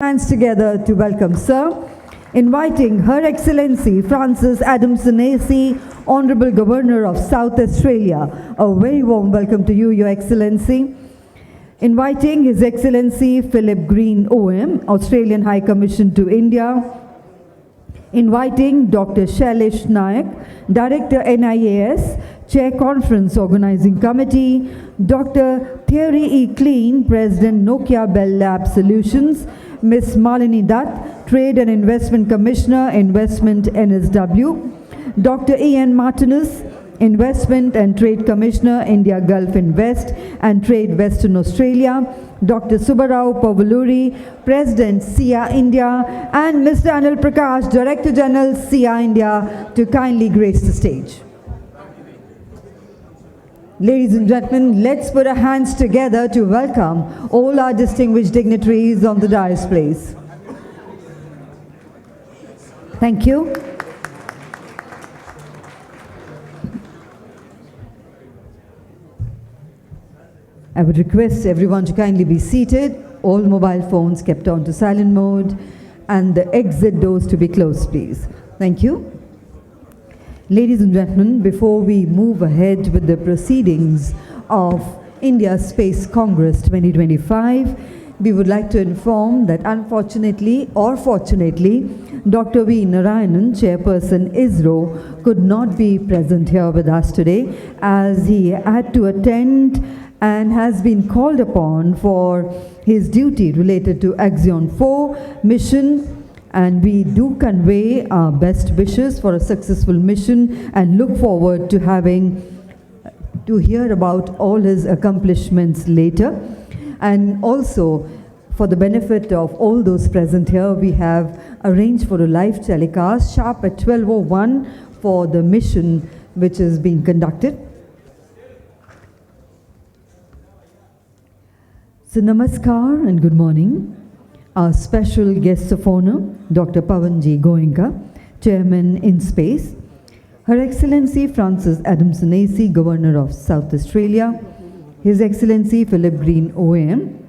Hands together to welcome Sir, inviting Her Excellency Francis Adamson AC, Honourable Governor of South Australia. A very warm welcome to you, Your Excellency. Inviting His Excellency Philip Green OM, Australian High Commission to India. Inviting Dr. Shailesh Nayak, Director NIAS, Chair Conference Organising Committee. Dr. Thierry E. Klein, President Nokia Bell Lab Solutions. Ms. Malini Dutt, Trade and Investment Commissioner, Investment NSW. Dr. Ian Martinus, Investment and Trade Commissioner, India Gulf Invest and Trade Western Australia. Dr. Subba Pavuluri, President SIA-India, and Mr. Anil Prakash, Director General SIA-India, to kindly grace the stage. Ladies and gentlemen, let's put our hands together to welcome all our distinguished dignitaries on the dais, please. Thank you. I would request everyone to kindly be seated, all mobile phones kept on to silent mode, and the exit doors to be closed, please. Thank you. Ladies and gentlemen, before we move ahead with the proceedings of India Space Congress 2025, we would like to inform that unfortunately or fortunately, Dr. V. Narayanan, Chairperson ISRO, could not be present here with us today as he had to attend and has been called upon for his duty related to Axion 4 mission. And we do convey our best wishes for a successful mission and look forward to hear about all his accomplishments later. And also, for the benefit of all those present here, we have arranged for a live telecast sharp at 12:01 for the mission which is being conducted. So namaskar and good morning. Our special guests of honor, Dr. Pawan Goenka, Chairman in Space, Her Excellency Francis Adamson AC, Governor of South Australia, His Excellency Philip Green OM,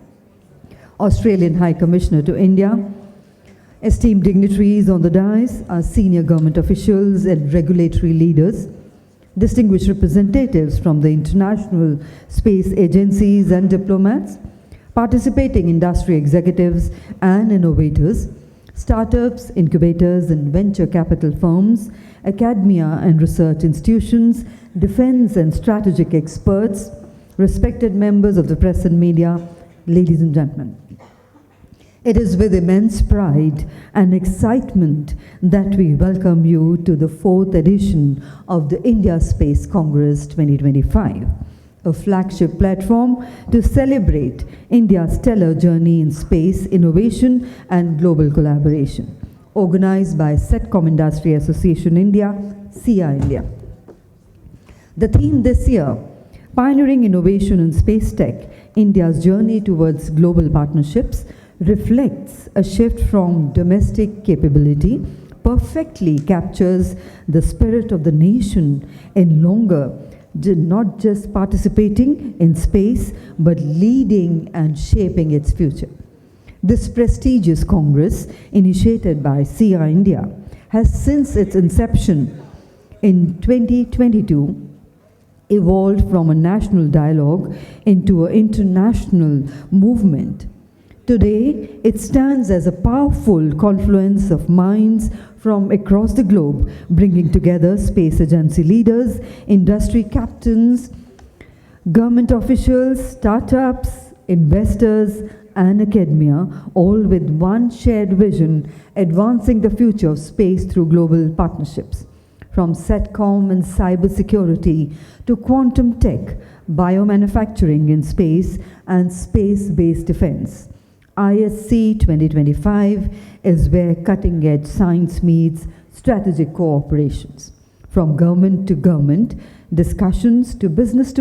Australian High Commissioner to India, esteemed dignitaries on the dais, our senior government officials and regulatory leaders, distinguished representatives from the international space agencies and diplomats, participating industry executives and innovators, startups, incubators and venture capital firms, academia and research institutions, defense and strategic experts, respected members of the press and media, ladies and gentlemen. It is with immense pride and excitement that we welcome you to the 4th edition of the India Space Congress 2025. A flagship platform to celebrate India's stellar journey in space innovation and global collaboration, organized by Setcom Industry Association India, SIA-India. The theme this year, Pioneering Innovation in Space Tech, India's Journey Towards Global Partnerships, reflects a shift from domestic capability, perfectly captures the spirit of the nation in longer not just participating in space, but leading and shaping its future. This prestigious Congress, initiated by SIA-India, has since its inception in 2022 evolved from a national dialogue into an international movement. Today, it stands as a powerful confluence of minds from across the globe, bringing together space agency leaders, industry captains, government officials, startups, investors, and academia, all with one shared vision, advancing the future of space through global partnerships. From SATCOM and cybersecurity to quantum tech, biomanufacturing in space, and space-based defense. ISC 2025 is where cutting-edge science meets strategic cooperations. From government to government, discussions to business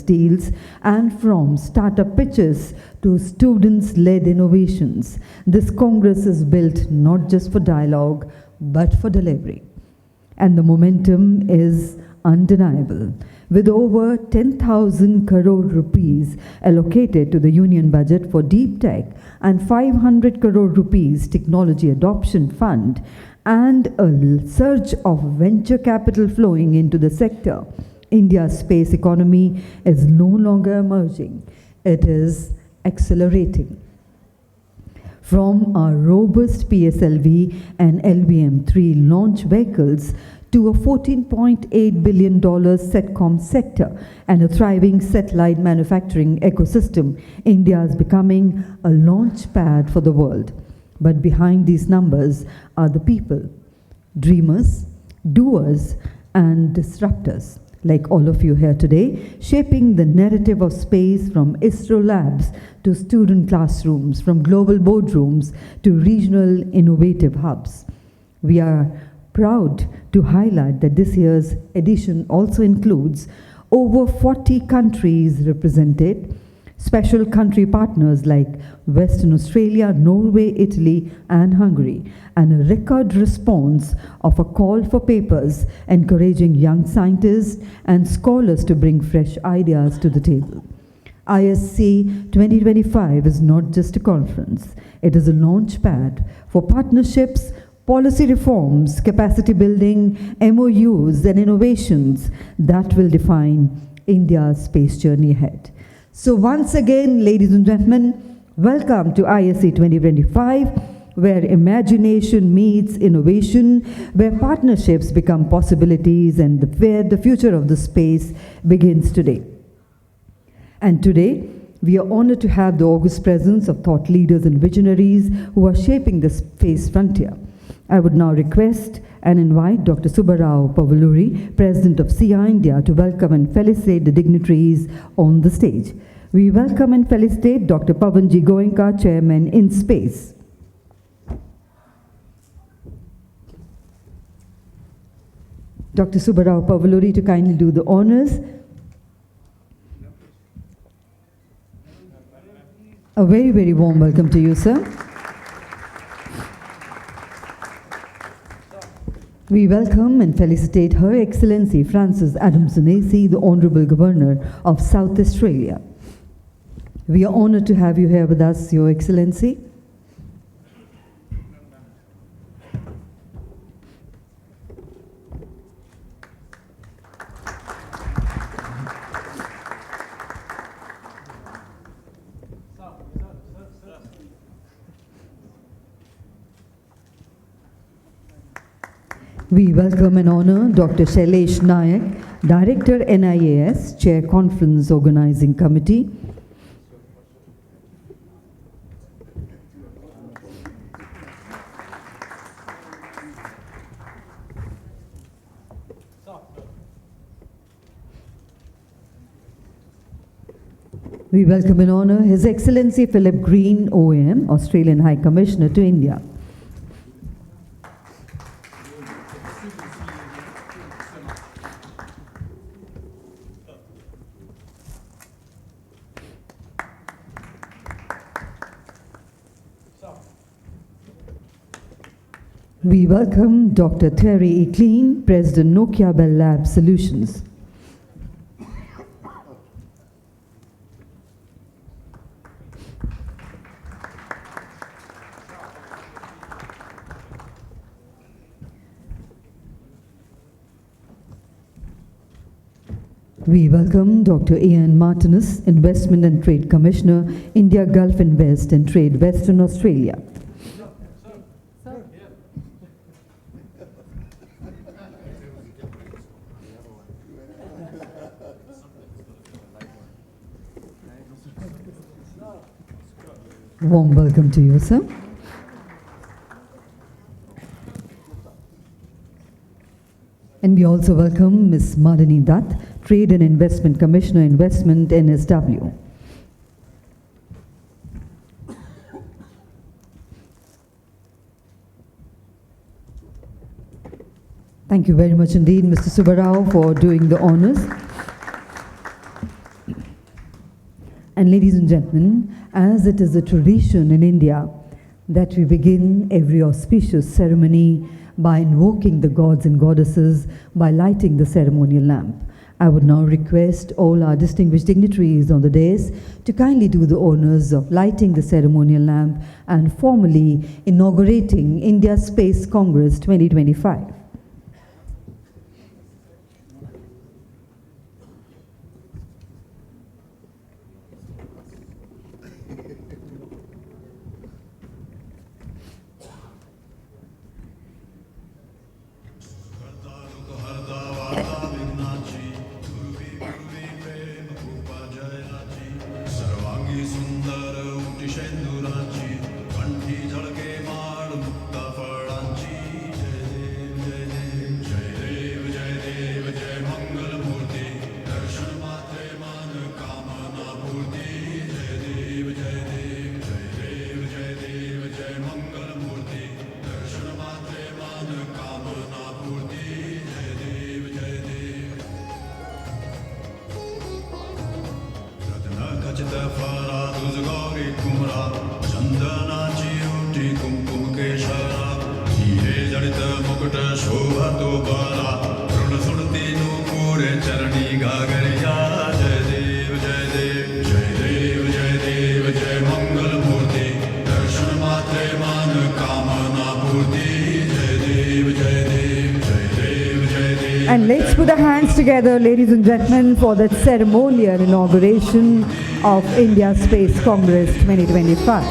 deals, and from startup pitches to students-led innovations, this Congress is built not just for dialogue, but for delivery. And the momentum is undeniable. With over 10,000 crore rupees allocated to the union budget for deep tech and 500 crore rupees technology adoption fund and a surge of venture capital flowing into the sector, India's space economy is no longer emerging, it is accelerating. From our robust PSLV and LVM-3 launch vehicles to a $14.8 billion SETCOM sector and a thriving satellite manufacturing ecosystem, India is becoming a launch pad for the world. But behind these numbers are the people, dreamers, doers, and disruptors, like all of you here today, shaping the narrative of space from ISRO labs to student classrooms, from global boardrooms to regional innovative hubs. We are proud to highlight that this year's edition also includes over 40 countries represented, special country partners like Western Australia, Norway, Italy, and Hungary, and a record response of a call for papers encouraging young scientists and scholars to bring fresh ideas to the table. ISC 2025 is not just a conference, it is a launch pad for partnerships, policy reforms, capacity building, MOUs, and innovations that will define India's space journey ahead. So once again, ladies and gentlemen, welcome to ISC 2025, where imagination meets innovation, where partnerships become possibilities, and where the future of the space begins today. And today, we are honored to have the august presence of thought leaders and visionaries who are shaping the space frontier. I would now request and invite Dr. Subba Pavuluri, President of SIA-India, to welcome and felicitate the dignitaries on the stage. We welcome and felicitate Dr. Pawan Goenka, Chairman in Space. Dr. Subba Pavuluri to kindly do the honors. A very, very warm welcome to you, sir. We welcome and felicitate Her Excellency Francis Adamson AC, the Honourable Governor of South Australia. We are honoured to have you here with us, Your Excellency. We welcome and honor Dr. Shailesh Nayak, Director NIAS, Chair Conference Organising Committee. We welcome and honor His Excellency Philip Green, OAM, Australian High Commissioner to India. We welcome Dr. Thierry, Klein, President Nokia Bell Lab Solutions. We welcome Dr. Ian Martinus, Investment and Trade Commissioner, India Gulf Invest and Trade, Western Australia. Warm welcome to you, sir. And we also welcome Ms. Malini Dutt, Trade and Investment Commissioner, Investment, NSW. Thank you very much indeed, Mr. Subba, for doing the honors. And ladies and gentlemen, as it is a tradition in India that we begin every auspicious ceremony by invoking the gods and goddesses by lighting the ceremonial lamp. I would now request all our distinguished dignitaries on the dais to kindly do the honors of lighting the ceremonial lamp and formally inaugurating India Space Congress 2025. And let's put our hands together, ladies and gentlemen, for the ceremonial inauguration of India Space Congress 2025.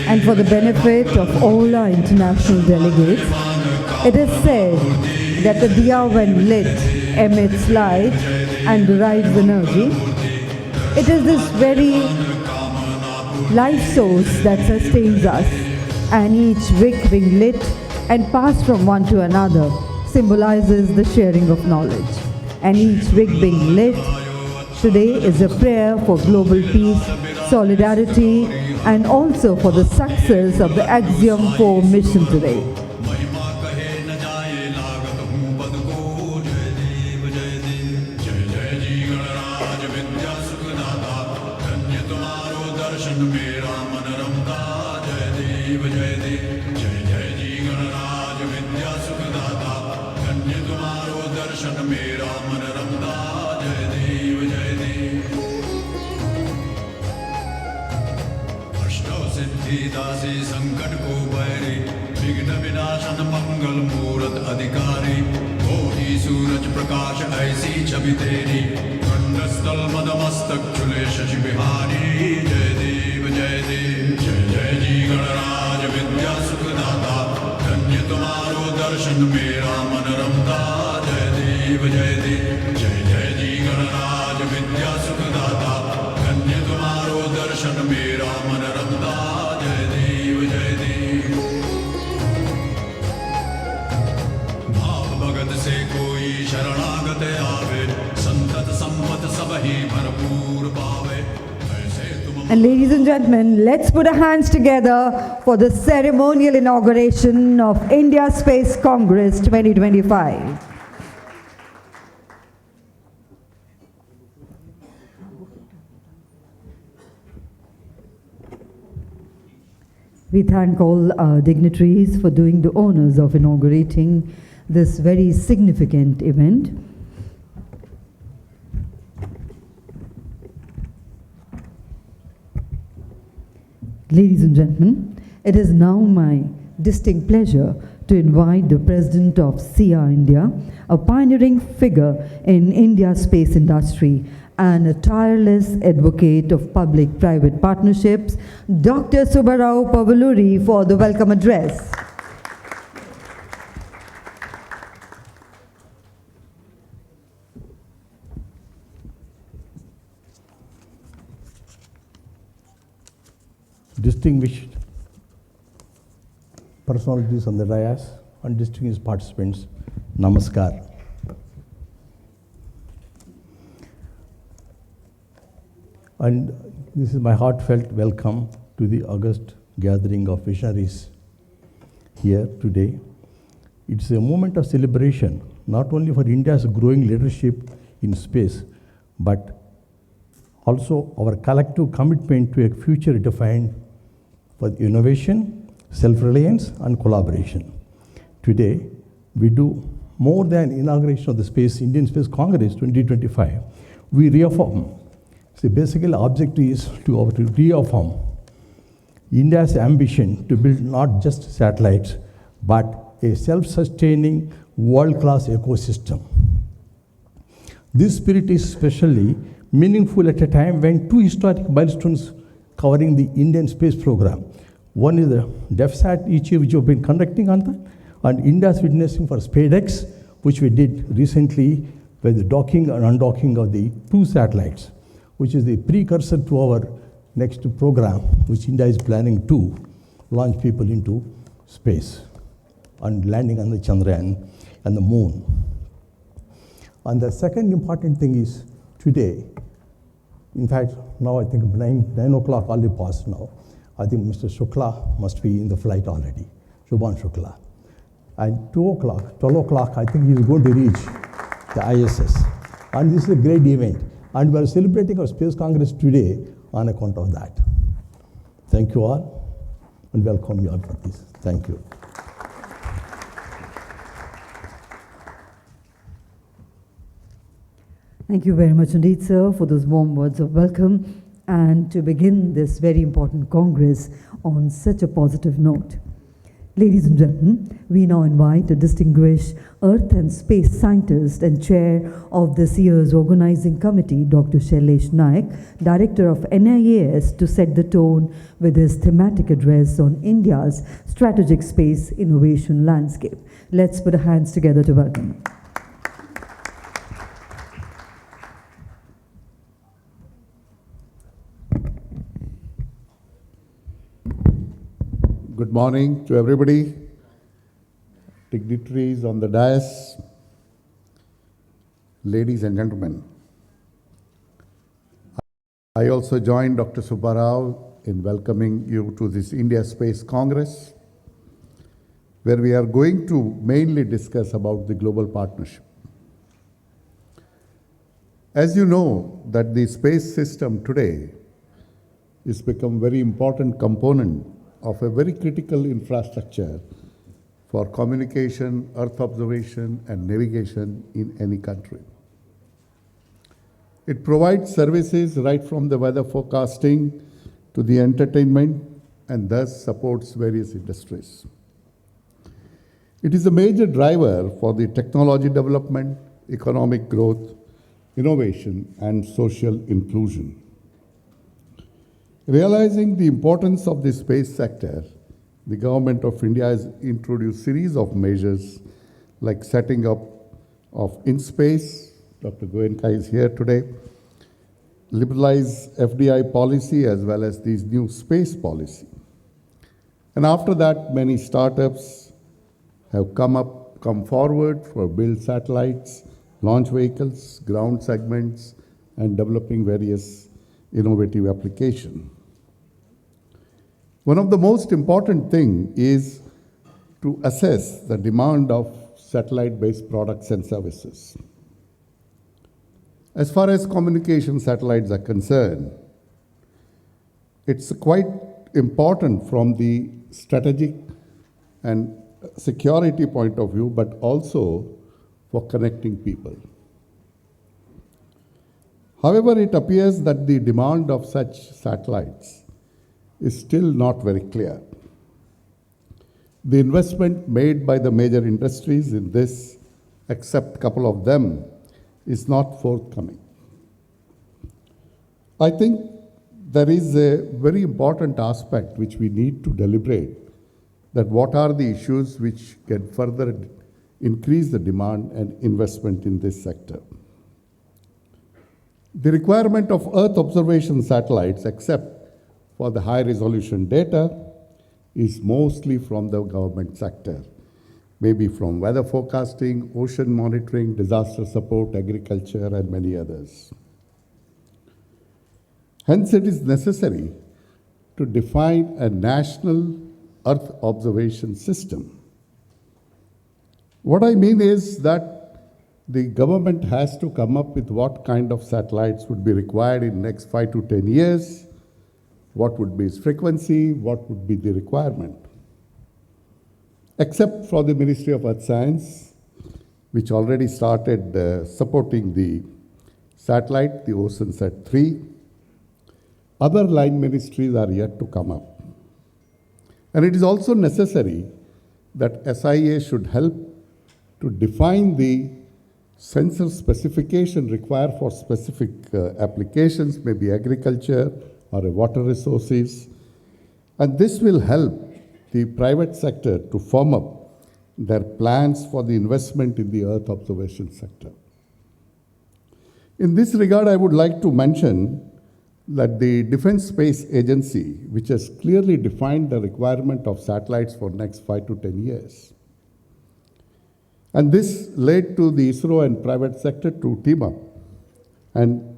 And for the benefit of all our international delegates, it is said that the diya when lit emits light and derives energy. It is this very life source that sustains us, and each wick being lit and passed from one to another symbolizes the sharing of knowledge. And each wick being lit today is a prayer for global peace, solidarity, and also for the success of the Axiom 4 mission today. And ladies and gentlemen, let's put our hands together for the ceremonial inauguration of India Space Congress 2025. We thank all our dignitaries for doing the honors of inaugurating this very significant event. Ladies and gentlemen, it is now my distinct pleasure to invite the President of SIA-India, a pioneering figure in India's space industry and a tireless advocate of public-private partnerships, Dr. Subba Pavuluri, for the welcome address. Distinguished personalities on the dais and distinguished participants, namaskar. And this is my heartfelt welcome to the August gathering of visionaries here today. It's a moment of celebration, not only for India's growing leadership in space, but also our collective commitment to a future defined for innovation, self-reliance, and collaboration. Today, we do more than inauguration of the Indian Space Congress 2025. We reaffirm. So basically, the objective is to reaffirm India's ambition to build not just satellites, but a self-sustaining world-class ecosystem. This spirit is especially meaningful at a time when two historic milestones covering the Indian space program. One is the DEFSAT which we have been conducting on that, and India's witnessing for SpaceX, which we did recently with the docking and undocking of the two satellites, which is the precursor to our next program, which India is planning to launch people into space and landing on the Chandrayaan and the moon. And the second important thing is today, in fact, now I think 9 o'clock already passed now. I think Mr. Shukla must be in the flight already, Shubhan Shukla. And 12 o'clock, I think he's going to reach the ISS. And this is a great event. And we are celebrating our Space Congress today on account of that. Thank you all, and welcome you all for this. Thank you. Thank you very much indeed, sir, for those warm words of welcome and to begin this very important Congress on such a positive note. Ladies and gentlemen, we now invite a distinguished Earth and Space scientist and chair of this year's Organizing Committee, Dr. Shailesh Nayak, Director of NIAS, to set the tone with his thematic address on India's strategic space innovation landscape. Let's put our hands together to welcome him. Good morning to everybody, dignitaries on the dais, ladies and gentlemen. I also join Dr. Subba in welcoming you to this India Space Congress, where we are going to mainly discuss about the global partnership. As you know, that the space system today has become a very important component of a very critical infrastructure for communication, Earth observation, and navigation in any country. It provides services right from the weather forecasting to the entertainment and thus supports various industries. It is a major driver for the technology development, economic growth, innovation, and social inclusion. Realizing the importance of the space sector, the Government of India has introduced a series of measures like setting up of InSpace, Dr. Goenka is here today, liberalize FDI policy as well as these new space policy. And after that, many startups have come forward for build satellites, launch vehicles, ground segments, and developing various innovative application. One of the most important things is to assess the demand of satellite-based products and services. As far as communication satellites are concerned, it's quite important from the strategic and security point of view, but also for connecting people. However, it appears that the demand of such satellites is still not very clear. The investment made by the major industries in this, except a couple of them, is not forthcoming. I think there is a very important aspect which we need to deliberate, that what are the issues which can further increase the demand and investment in this sector. The requirement of Earth observation satellites, except for the high resolution data, is mostly from the government sector, maybe from weather forecasting, ocean monitoring, disaster support, agriculture, and many others. Hence, it is necessary to define a national Earth observation system. What I mean is that the government has to come up with what kind of satellites would be required in the next 5 to 10 years, what would be its frequency, what would be the requirement. Except for the Ministry of Earth Science, which already started supporting the satellite, the OceanSat-3, other line ministries are yet to come up. And it is also necessary that SIA should help to define the sensor specification required for specific applications, maybe agriculture or water resources. And this will help the private sector to firm up their plans for the investment in the Earth observation sector. In this regard, I would like to mention that the Defense Space Agency, which has clearly defined the requirement of satellites for next 5 to 10 years. And this led to the ISRO and private sector to team up. And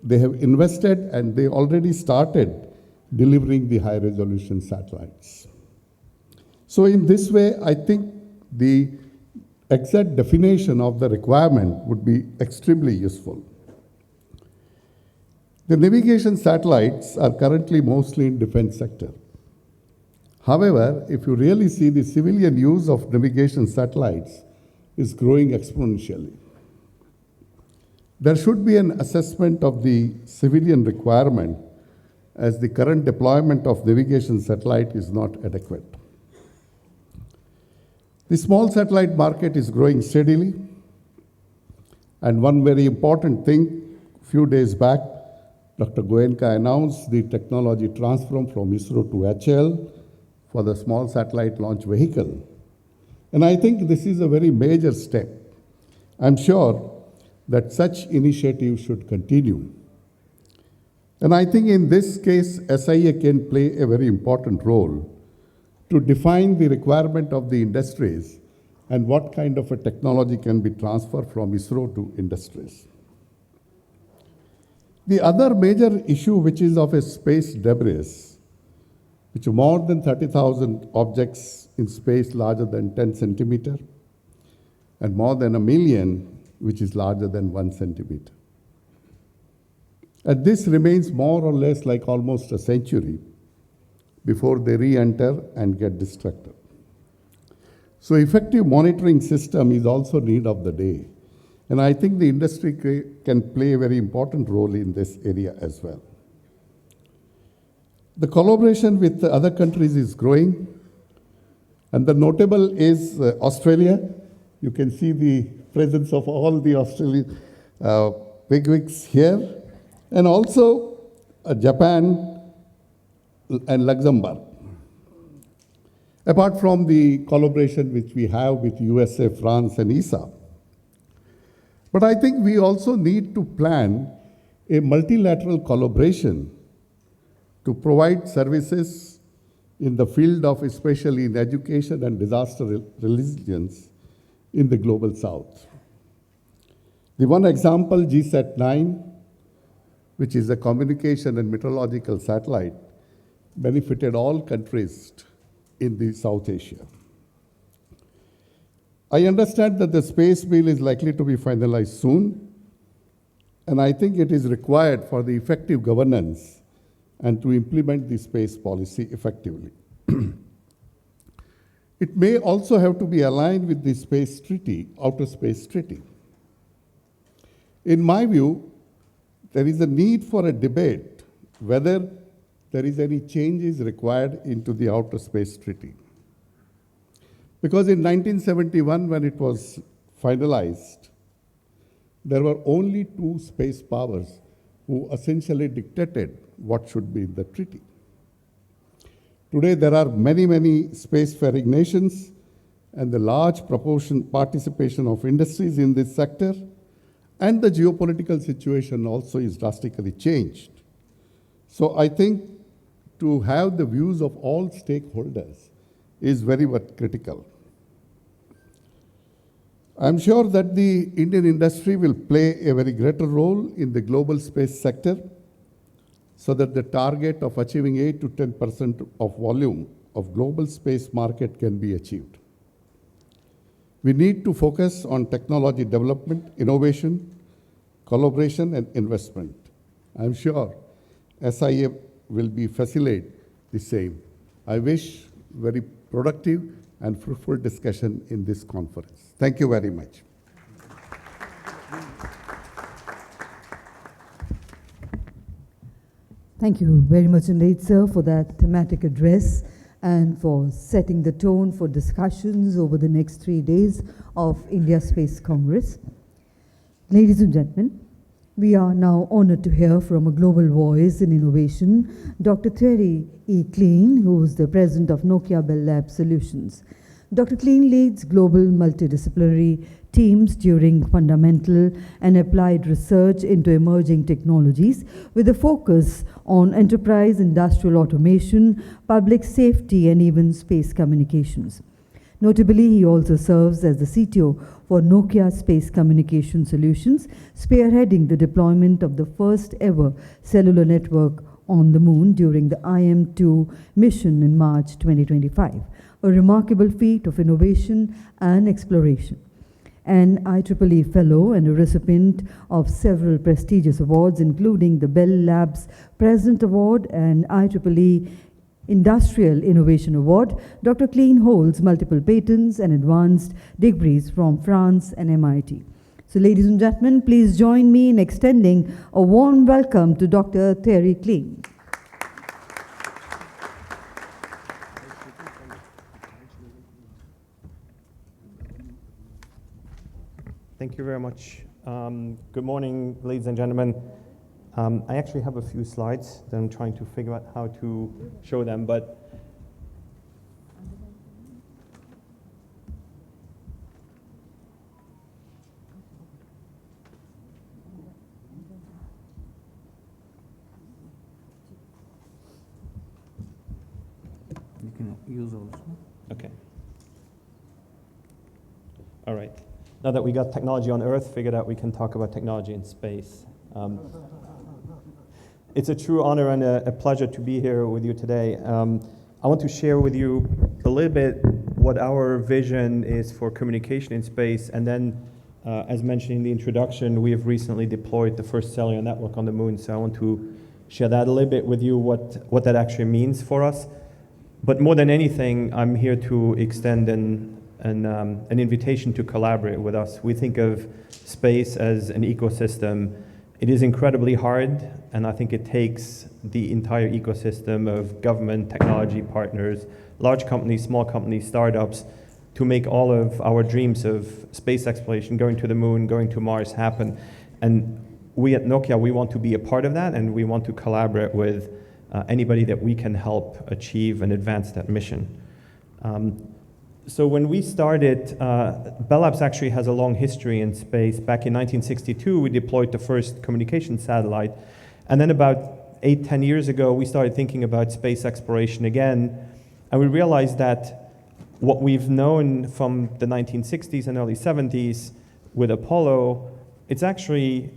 they have invested and they already started delivering the high resolution satellites. So in this way, I think the exact definition of the requirement would be extremely useful. The navigation satellites are currently mostly in defense sector. However, if you really see, the civilian use of navigation satellites is growing exponentially. There should be an assessment of the civilian requirement, as the current deployment of navigation satellite is not adequate. The small satellite market is growing steadily. And one very important thing, a few days back, Dr. Goenka announced the technology transfer from ISRO to HL for the small satellite launch vehicle. And I think this is a very major step. I'm sure that such initiatives should continue. And I think in this case, SIA can play a very important role to define the requirement of the industries and what kind of a technology can be transferred from ISRO to industries. The other major issue, which is of a space debris, which are more than 30,000 objects in space larger than 10 centimeter, and more than 1 million, which is larger than 1 centimeter. And this remains more or less like almost a century before they re-enter and get destructed. So effective monitoring system is also need of the day. And I think the industry can play a very important role in this area as well. The collaboration with the other countries is growing. And the notable is Australia. You can see the presence of all the Australian bigwigs here. And also Japan and Luxembourg. Apart from the collaboration which we have with USA, France, and ESA. But I think we also need to plan a multilateral collaboration to provide services in the field of, especially in education and disaster resilience in the global south. The one example, GSAT-9, which is a communication and meteorological satellite, benefited all countries in the South Asia. I understand that the space bill is likely to be finalized soon, and I think it is required for the effective governance and to implement the space policy effectively. It may also have to be aligned with the space treaty, outer space treaty. In my view, there is a need for a debate whether there is any changes required into the outer space treaty. Because in 1971, when it was finalized, there were only 2 space powers who essentially dictated what should be in the treaty. Today, there are many, many spacefaring nations, and the large participation of industries in this sector, and the geopolitical situation also is drastically changed. So I think to have the views of all stakeholders is very much critical. I'm sure that the Indian industry will play a very greater role in the global space sector. so that the target of achieving 8 to 10% of volume of global space market can be achieved. We need to focus on technology development, innovation, collaboration, and investment. I'm sure SIA will be facilitate the same. I wish very productive and fruitful discussion in this conference. Thank you very much. Thank you very much indeed, sir, for that thematic address and for setting the tone for discussions over the next 3 days of India Space Congress. Ladies and gentlemen, we are now honored to hear from a global voice in innovation, Dr. Thierry Klein, who is the president of Nokia Bell Lab Solutions. Dr. Klein leads global multidisciplinary teams during fundamental and applied research into emerging technologies with a focus on enterprise industrial automation, public safety, and even space communications. Notably, he also serves as the CTO for Nokia Space Communication Solutions, spearheading the deployment of the first ever cellular network on the moon during the IM-2 mission in March 2025, a remarkable feat of innovation and exploration. An IEEE Fellow and a recipient of several prestigious awards, including the Bell Labs President Award and IEEE Industrial Innovation Award, Dr. Klein holds multiple patents and advanced degrees from France and MIT. So ladies and gentlemen, please join me in extending a warm welcome to Dr. Thierry Klein. Thank you very much. Good morning, ladies and gentlemen. I actually have a few slides that I'm trying to figure out how to show them, but you can use also. okay. All right. Now that we got technology on Earth figured out, we can talk about technology in space. It's a true honor and a pleasure to be here with you today. I want to share with you a little bit what our vision is for communication in space, and then, as mentioned in the introduction, we have recently deployed the first cellular network on the moon, so I want to share that a little bit with you, what that actually means for us. But more than anything, I'm here to extend an invitation to collaborate with us. We think of space as an ecosystem. It is incredibly hard, and I think it takes the entire ecosystem of government, technology partners, large companies, small companies, startups, to make all of our dreams of space exploration, going to the moon, going to Mars happen. And we at Nokia, we want to be a part of that, and we want to collaborate with anybody that we can help achieve and advance that mission. So when we started, Bell Labs actually has a long history in space. Back in 1962, we deployed the first communication satellite. And then about 8-10 years ago, we started thinking about space exploration again. And we realized that what we've known from the 1960s and early 70s with Apollo, it's actually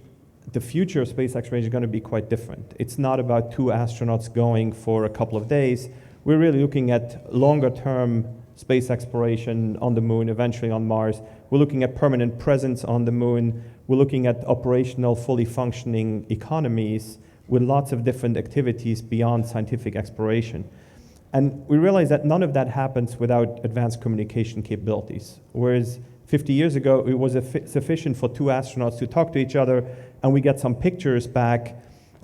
the future of space exploration is going to be quite different. It's not about 2 astronauts going for a couple of days. We're really looking at longer term space exploration on the moon, eventually on Mars. We're looking at permanent presence on the moon. We're looking at operational, fully functioning economies with lots of different activities beyond scientific exploration. And we realize that none of that happens without advanced communication capabilities. Whereas 50 years ago, it was sufficient for 2 astronauts to talk to each other and we get some pictures back.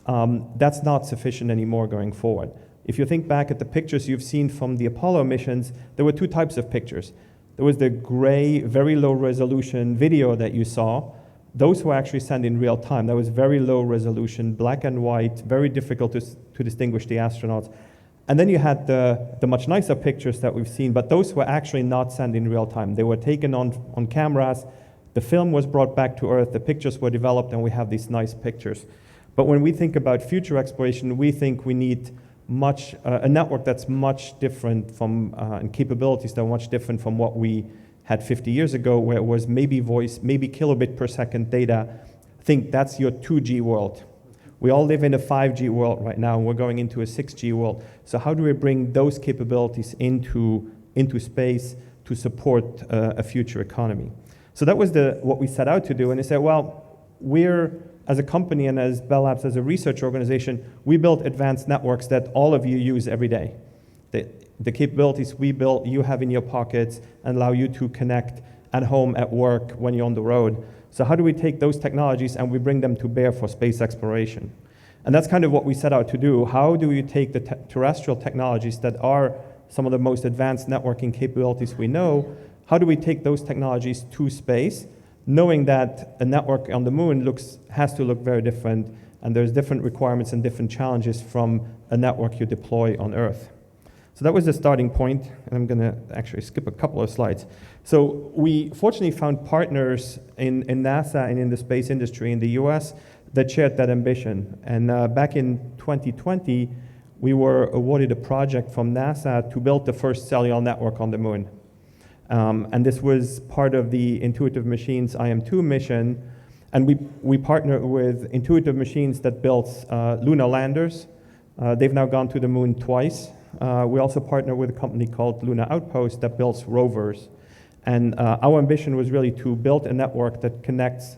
That's not sufficient anymore going forward. If you think back at the pictures you've seen from the Apollo missions, there were 2 types of pictures. There was the gray, very low resolution video that you saw. Those were actually sent in real time. That was very low resolution, black and white, very difficult to distinguish the astronauts. And then you had the much nicer pictures that we've seen, but those were actually not sent in real time. They were taken on cameras, the film was brought back to Earth, the pictures were developed, and we have these nice pictures. But when we think about future exploration, we think we need a network that's much different from, and capabilities that are much different from what we had 50 years ago, where it was maybe voice, maybe kilobit per second data. I think that's your 2G world. We all live in a 5G world right now, and we're going into a 6G world. So how do we bring those capabilities into space to support a future economy? So that was what we set out to do, and they said, well, we're, as a company and as Bell Labs as a research organization, we built advanced networks that all of you use every day. The capabilities we built, you have in your pockets and allow you to connect at home, at work, when you're on the road. So how do we take those technologies and we bring them to bear for space exploration? And that's kind of what we set out to do. How do we take the terrestrial technologies that are some of the most advanced networking capabilities we know, how do we take those technologies to space, knowing that a network on the moon has to look very different, and there's different requirements and different challenges from a network you deploy on Earth. So that was the starting point, and I'm going to actually skip a couple of slides. So we fortunately found partners in NASA and in the space industry in the US that shared that ambition. And back in 2020, we were awarded a project from NASA to build the first cellular network on the moon. And this was part of the Intuitive Machines IM-2 mission. And we partnered with Intuitive Machines that builds lunar landers. They've now gone to the moon twice. We also partner with a company called Lunar Outpost that builds rovers. And our ambition was really to build a network that connects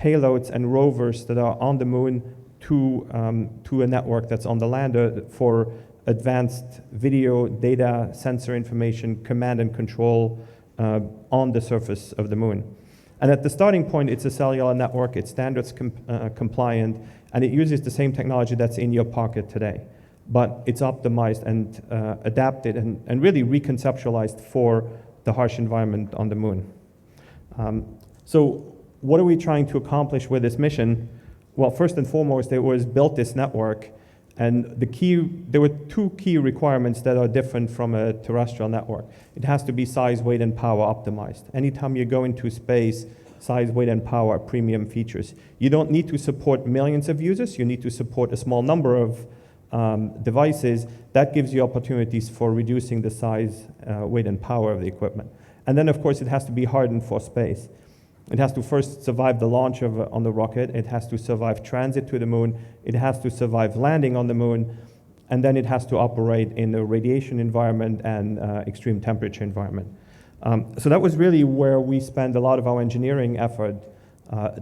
payloads and rovers that are on the moon to a network that's on the lander for advanced video, data, sensor information, command and control on the surface of the moon. And at the starting point, it's a cellular network, it's standards compliant, and it uses the same technology that's in your pocket today. But it's optimized and adapted and really reconceptualized for the harsh environment on the moon. So what are we trying to accomplish with this mission? Well, first and foremost, it was build this network, and there were two key requirements that are different from a terrestrial network. It has to be size, weight, and power optimized. Anytime you go into space, size, weight, and power are premium features. You don't need to support millions of users, you need to support a small number of devices. That gives you opportunities for reducing the size, weight, and power of the equipment. And then, of course, it has to be hardened for space. It has to first survive the launch on the rocket, it has to survive transit to the moon, it has to survive landing on the moon, and then it has to operate in a radiation environment and extreme temperature environment. So that was really where we spent a lot of our engineering effort,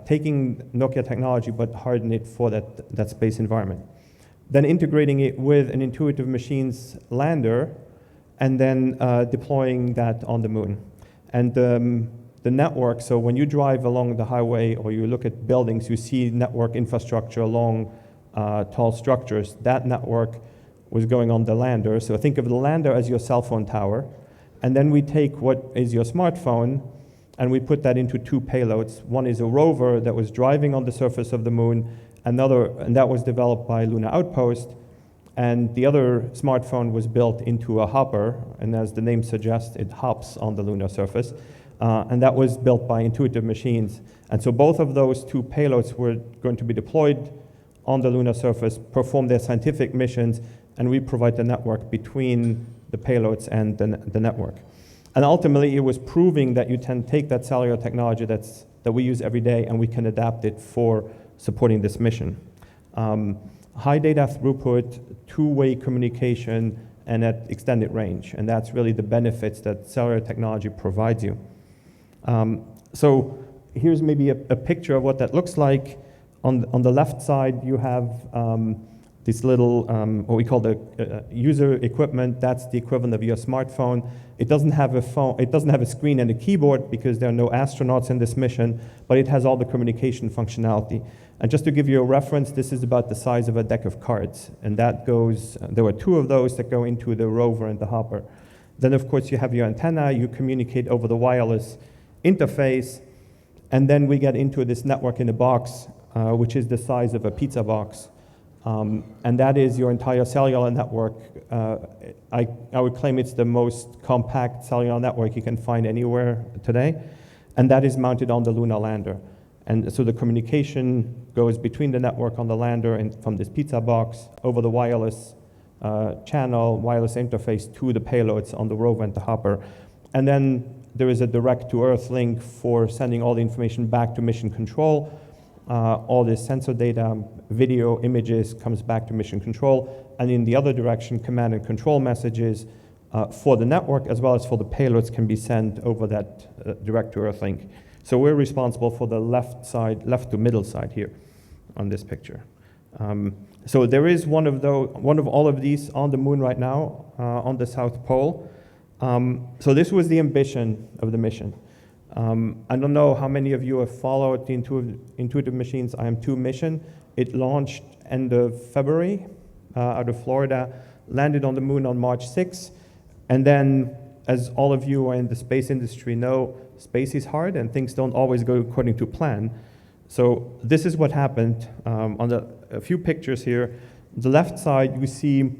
taking Nokia technology but harden it for that space environment. Then integrating it with an Intuitive Machines lander, and then deploying that on the moon. And the network, so when you drive along the highway or you look at buildings, you see network infrastructure along tall structures. That network was going on the lander. So think of the lander as your cell phone tower. And then we take what is your smartphone and we put that into two payloads. One is a rover that was driving on the surface of the moon, and that was developed by Lunar Outpost. And the other smartphone was built into a hopper, and as the name suggests, it hops on the lunar surface. And that was built by Intuitive Machines. And so both of those two payloads were going to be deployed on the lunar surface, perform their scientific missions, and we provide the network between the payloads and the network. And ultimately, it was proving that you can take that cellular technology that we use every day, and we can adapt it for supporting this mission. High data throughput, two-way communication, and at extended range. And that's really the benefits that cellular technology provides you. So here's maybe a picture of what that looks like. On the left side, you have this little, what we call the user equipment. That's the equivalent of your smartphone. It doesn't have a phone, it doesn't have a screen and a keyboard because there are no astronauts in this mission, but it has all the communication functionality. And just to give you a reference, this is about the size of a deck of cards. And that goes, there were two of those that go into the rover and the hopper. Then of course you have your antenna, you communicate over the wireless interface, and then we get into this network in a box, which is the size of a pizza box. And that is your entire cellular network. I would claim it's the most compact cellular network you can find anywhere today. And that is mounted on the lunar lander. And so the communication goes between the network on the lander and from this pizza box over the wireless channel, wireless interface to the payloads on the rover and the hopper. And then there is a direct-to-Earth link for sending all the information back to mission control. all this sensor data, video, images comes back to mission control, and in the other direction, command and control messages for the network as well as for the payloads can be sent over that direct-to-earth link. So we're responsible for the left to middle side here on this picture. So there is one of all of these on the moon right now on the South Pole. So this was the ambition of the mission. I don't know how many of you have followed the Intuitive Machines IM2 mission. It launched end of February out of Florida, landed on the moon on March 6th, and then, as all of you in the space industry know, space is hard and things don't always go according to plan. So this is what happened on a few pictures here. The left side, you see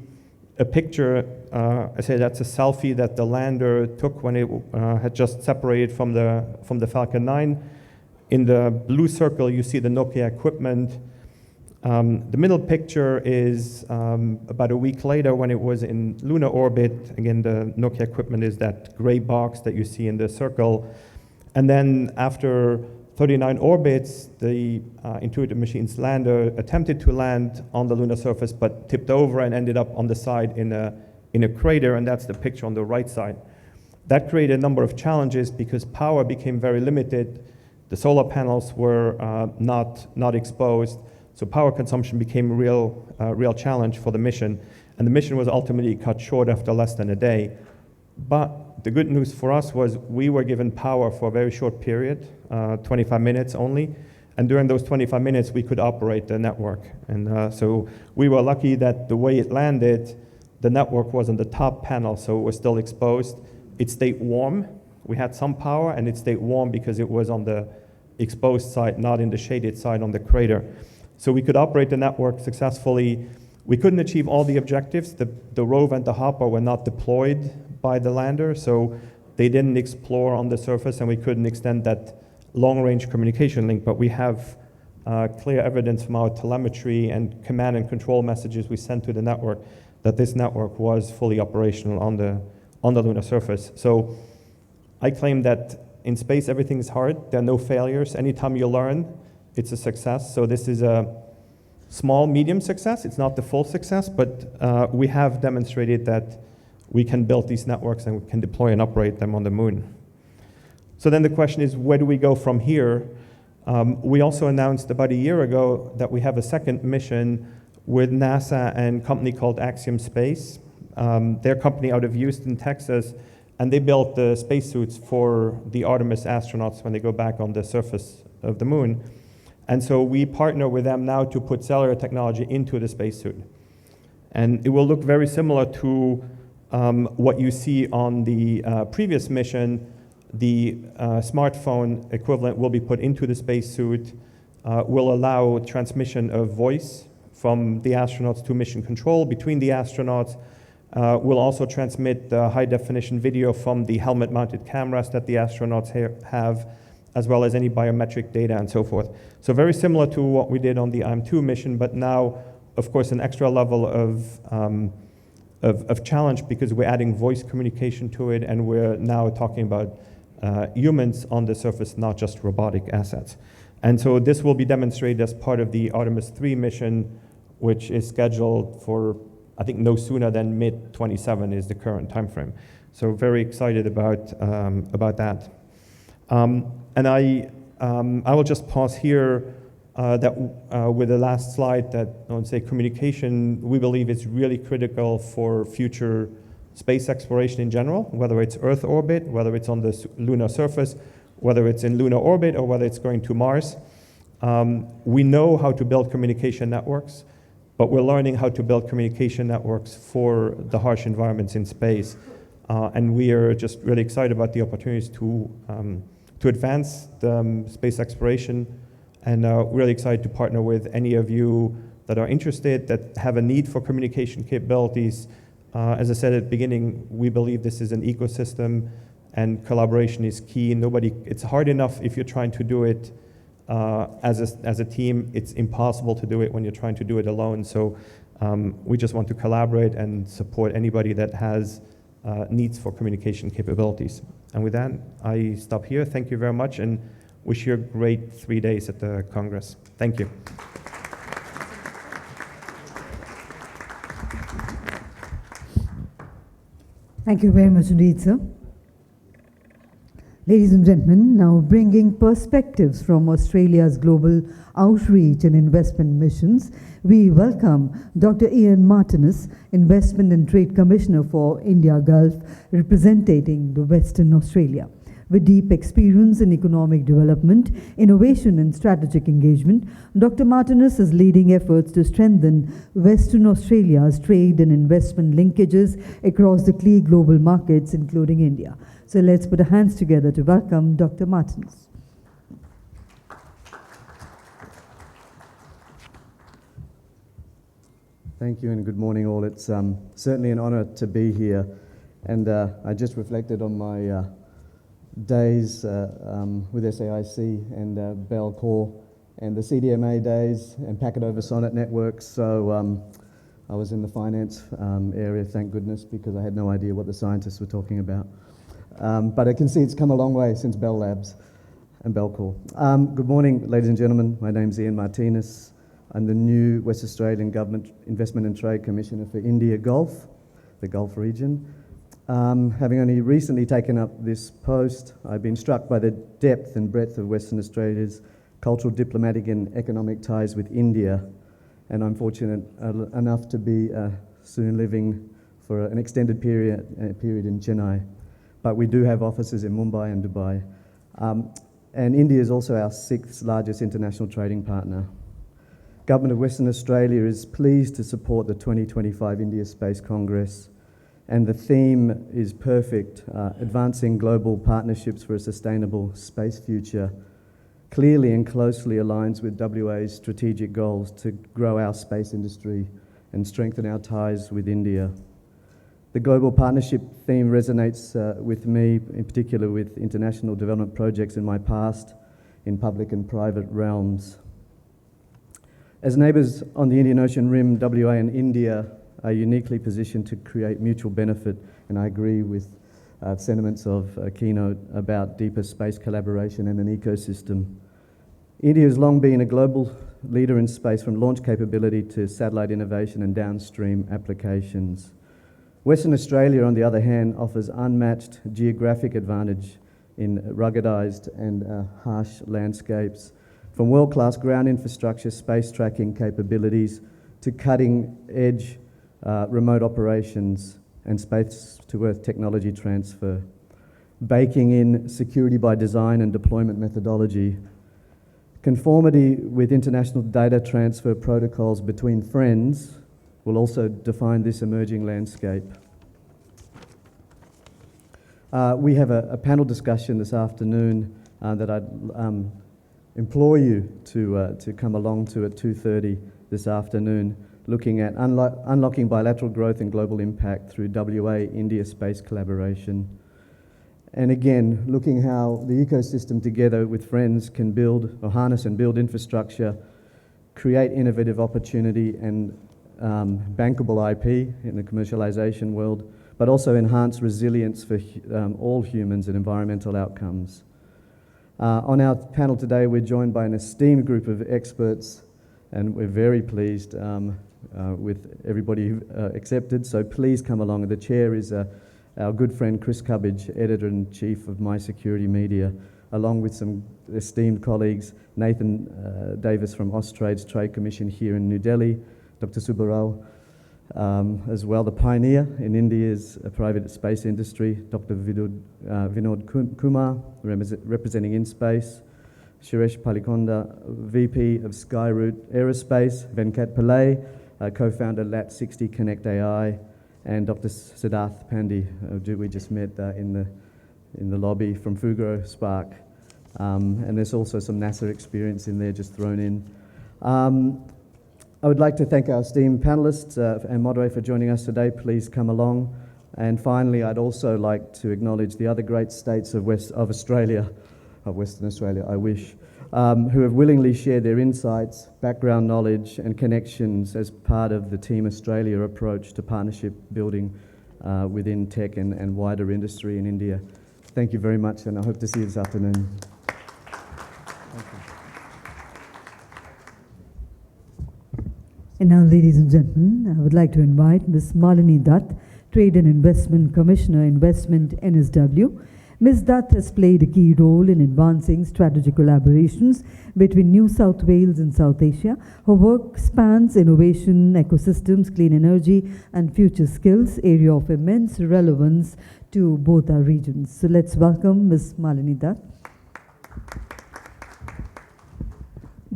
a picture, I say that's a selfie that the lander took when it had just separated from the Falcon 9. In the blue circle, you see the Nokia equipment. The middle picture is about a week later when it was in lunar orbit. Again, the Nokia equipment is that gray box that you see in the circle. And then after 39 orbits, the Intuitive Machines lander attempted to land on the lunar surface, but tipped over and ended up on the side in a crater, and that's the picture on the right side. That created a number of challenges because power became very limited. The solar panels were not exposed, so power consumption became a real challenge for the mission, and the mission was ultimately cut short after less than a day. But the good news for us was we were given power for a very short period, 25 minutes only, and during those 25 minutes we could operate the network. And so we were lucky that the way it landed, the network was on the top panel, so it was still exposed. It stayed warm. We had some power, and it stayed warm because it was on the exposed side, not in the shaded side on the crater. So we could operate the network successfully. We couldn't achieve all the objectives. The rover and the hopper were not deployed by the lander, so they didn't explore on the surface, and we couldn't extend that long-range communication link, but we have clear evidence from our telemetry and command and control messages we sent to the network that this network was fully operational on the lunar surface. So I claim that in space everything is hard. There are no failures. Anytime you learn, it's a success. So this is a small, medium success. It's not the full success, but we have demonstrated that we can build these networks and we can deploy and operate them on the moon. So then the question is, where do we go from here? We also announced about a year ago that we have a second mission with NASA and a company called Axiom Space. They're a company out of Houston, Texas, and they built the spacesuits for the Artemis astronauts when they go back on the surface of the moon. And so we partner with them now to put cellular technology into the spacesuit. And it will look very similar to what you see on the previous mission. The smartphone equivalent will be put into the spacesuit, will allow transmission of voice from the astronauts to mission control between the astronauts, will also transmit high-definition video from the helmet-mounted cameras that the astronauts have, as well as any biometric data and so forth. So very similar to what we did on the IM2 mission, but now, of course, an extra level of challenge because we're adding voice communication to it, and we're now talking about humans on the surface, not just robotic assets. And so this will be demonstrated as part of the Artemis 3 mission, which is scheduled for, I think, no sooner than mid-27 is the current timeframe. So very excited about that. And I will just pause here with the last slide that I would say communication, we believe, is really critical for future space exploration in general, whether it's Earth orbit, whether it's on the lunar surface, whether it's in lunar orbit, or whether it's going to Mars. We know how to build communication networks, but we're learning how to build communication networks for the harsh environments in space. And we are just really excited about the opportunities to advance the space exploration, and really excited to partner with any of you that are interested, that have a need for communication capabilities. As I said at the beginning, we believe this is an ecosystem and collaboration is key. It's hard enough if you're trying to do it as a team. It's impossible to do it when you're trying to do it alone. So we just want to collaborate and support anybody that has needs for communication capabilities. And with that, I stop here. Thank you very much. And wish you a great 3 days at the Congress. Thank you. Thank you very much indeed, sir. Ladies and gentlemen, now bringing perspectives from Australia's global outreach and investment missions, we welcome Dr. Ian Martinus, Investment and Trade Commissioner for India Gulf, representing the Western Australia. With deep experience in economic development, innovation and strategic engagement, Dr. Martinus is leading efforts to strengthen Western Australia's trade and investment linkages across the key global markets, including India. So let's put our hands together to welcome Dr. Martinus. Thank you and good morning all. It's certainly an honor to be here, and I just reflected on my days with SAIC and Bell Core and the CDMA days and Packet over Sonnet networks. So I was in the finance area, thank goodness, because I had no idea what the scientists were talking about. But I can see it's come a long way since Bell Labs and Bell Core. Good morning, ladies and gentlemen. My name's Ian Martinus. I'm the new West Australian Government Investment and Trade Commissioner for India Gulf, the Gulf region. Having only recently taken up this post, I've been struck by the depth and breadth of Western Australia's cultural, diplomatic and economic ties with India, and I'm fortunate enough to be soon living for an extended period in Chennai. But we do have offices in Mumbai and Dubai. And India is also our 6th largest international trading partner. Government of Western Australia is pleased to support the 2025 India Space Congress, and the theme is perfect, advancing global partnerships for a sustainable space future, clearly and closely aligns with WA's strategic goals to grow our space industry and strengthen our ties with India. The global partnership theme resonates with me, in particular with international development projects in my past, in public and private realms. As neighbours on the Indian Ocean Rim, WA and India are uniquely positioned to create mutual benefit, and I agree with sentiments of Keynote about deeper space collaboration and an ecosystem. India has long been a global leader in space, from launch capability to satellite innovation and downstream applications. Western Australia, on the other hand, offers unmatched geographic advantage in ruggedized and harsh landscapes, from world-class ground infrastructure, space tracking capabilities, to cutting-edge remote operations and space-to-earth technology transfer, baking in security by design and deployment methodology. Conformity with international data transfer protocols between friends will also define this emerging landscape. We have a panel discussion this afternoon that I'd implore you to come along to at 2:30 this afternoon, looking at unlocking bilateral growth and global impact through WA-India space collaboration. And again, looking how the ecosystem together with friends can build or harness and build infrastructure, create innovative opportunity and bankable IP in the commercialization world, but also enhance resilience for all humans and environmental outcomes. On our panel today, we're joined by an esteemed group of experts, and we're very pleased with everybody who accepted, so please come along. The chair is our good friend Chris Cubbage, Editor-in-Chief of My Security Media, along with some esteemed colleagues, Nathan Davis from Austrade's Trade Commission here in New Delhi, Dr. Subba, as well, the pioneer in India's private space industry, Dr. Vinod Kumar, representing InSpace, Shailesh Palikonda, VP of Skyroot Aerospace, Venkat Pillai, co-founder Lat60 Connect AI, and Dr. Siddharth Pandey, who we just met in the lobby from Fugro Spark. And there's also some NASA experience in there just thrown in. I would like to thank our esteemed panelists and moderator for joining us today. Please come along. And finally, I'd also like to acknowledge the other great states of Western Australia, I wish, who have willingly shared their insights, background knowledge and connections as part of the Team Australia approach to partnership building within tech and wider industry in India. Thank you very much, and I hope to see you this afternoon. And now, ladies and gentlemen, I would like to invite Ms. Malini Dutt, Trade and Investment Commissioner, Investment NSW. Ms. Dutt has played a key role in advancing strategic collaborations between New South Wales and South Asia. Her work spans innovation, ecosystems, clean energy, and future skills, area of immense relevance to both our regions. So let's welcome Ms. Malini Dutt.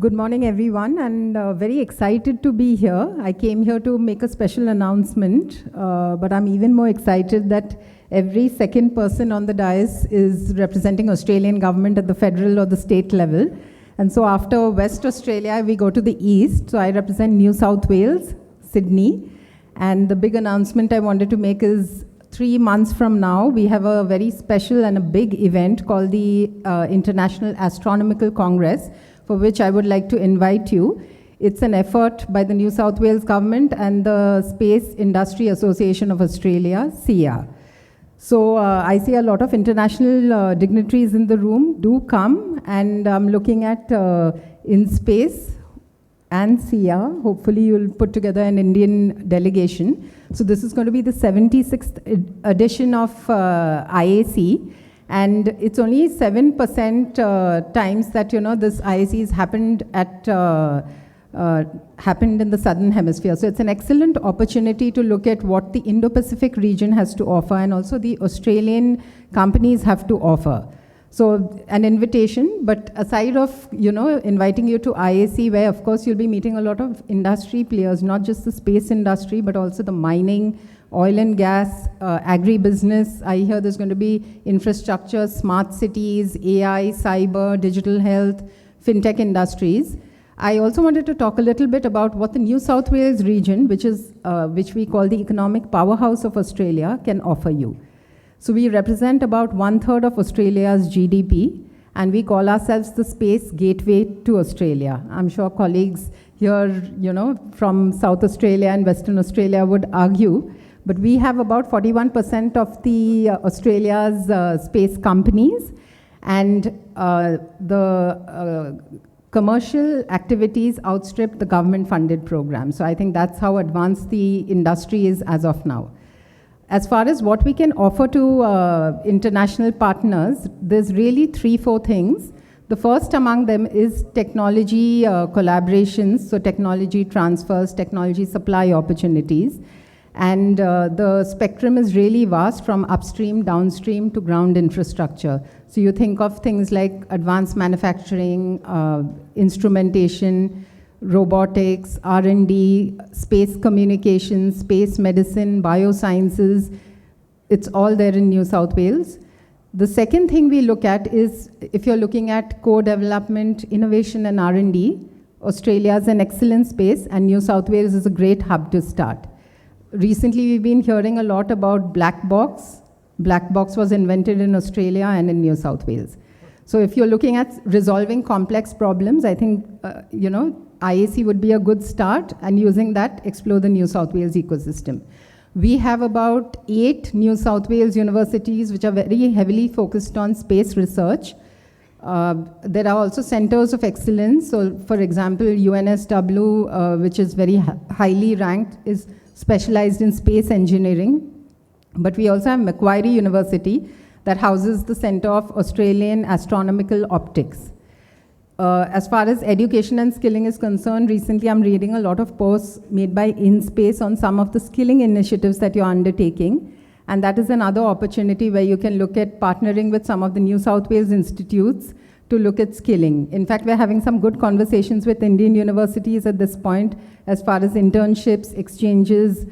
Good morning, everyone, and very excited to be here. I came here to make a special announcement, but I'm even more excited that every second person on the dais is representing Australian government at the federal or the state level. And so after West Australia, we go to the east. So I represent New South Wales, Sydney. And the big announcement I wanted to make is 3 months from now, we have a very special and a big event called the International Astronomical Congress, for which I would like to invite you. It's an effort by the New South Wales government and the Space Industry Association of Australia, SIA. So I see a lot of international dignitaries in the room. Do come, and I'm looking at InSpace and SIA. Hopefully you'll put together an Indian delegation. So this is going to be the 76th edition of IAC. And it's only 7% times that, this IACs happened in the Southern Hemisphere. So it's an excellent opportunity to look at what the Indo-Pacific region has to offer and also the Australian companies have to offer. So an invitation, but aside of, inviting you to IAC, where of course you'll be meeting a lot of industry players, not just the space industry, but also the mining, oil and gas, agribusiness. I hear there's going to be infrastructure, smart cities, AI, cyber, digital health, fintech industries. I also wanted to talk a little bit about what the New South Wales region, which we call the economic powerhouse of Australia, can offer you. So we represent about 1/3 of Australia's GDP, and we call ourselves the space gateway to Australia. I'm sure colleagues here, from South Australia and Western Australia would argue, but we have about 41% of the Australia's space companies, and the commercial activities outstrip the government-funded program. So I think that's how advanced the industry is as of now. As far as what we can offer to international partners, there's really 3-4 things. The first among them is technology collaborations, so technology transfers, technology supply opportunities. And the spectrum is really vast, from upstream, downstream to ground infrastructure. So you think of things like advanced manufacturing, instrumentation, robotics, R&D, space communications, space medicine, biosciences. It's all there in New South Wales. The second thing we look at is, if you're looking at co-development, innovation and R&D, Australia is an excellent space and New South Wales is a great hub to start. Recently, we've been hearing a lot about black box. Black box was invented in Australia and in New South Wales. So if you're looking at resolving complex problems, I think, IAC would be a good start, and using that, explore the New South Wales ecosystem. We have about 8 New South Wales universities which are very heavily focused on space research. There are also centers of excellence. So for example, UNSW, which is very highly ranked, is specialized in space engineering. But we also have Macquarie University that houses the Center of Australian Astronomical Optics. As far as education and skilling is concerned, recently I'm reading a lot of posts made by InSpace on some of the skilling initiatives that you're undertaking. And that is another opportunity where you can look at partnering with some of the New South Wales institutes to look at skilling. In fact, we're having some good conversations with Indian universities at this point as far as internships, exchanges,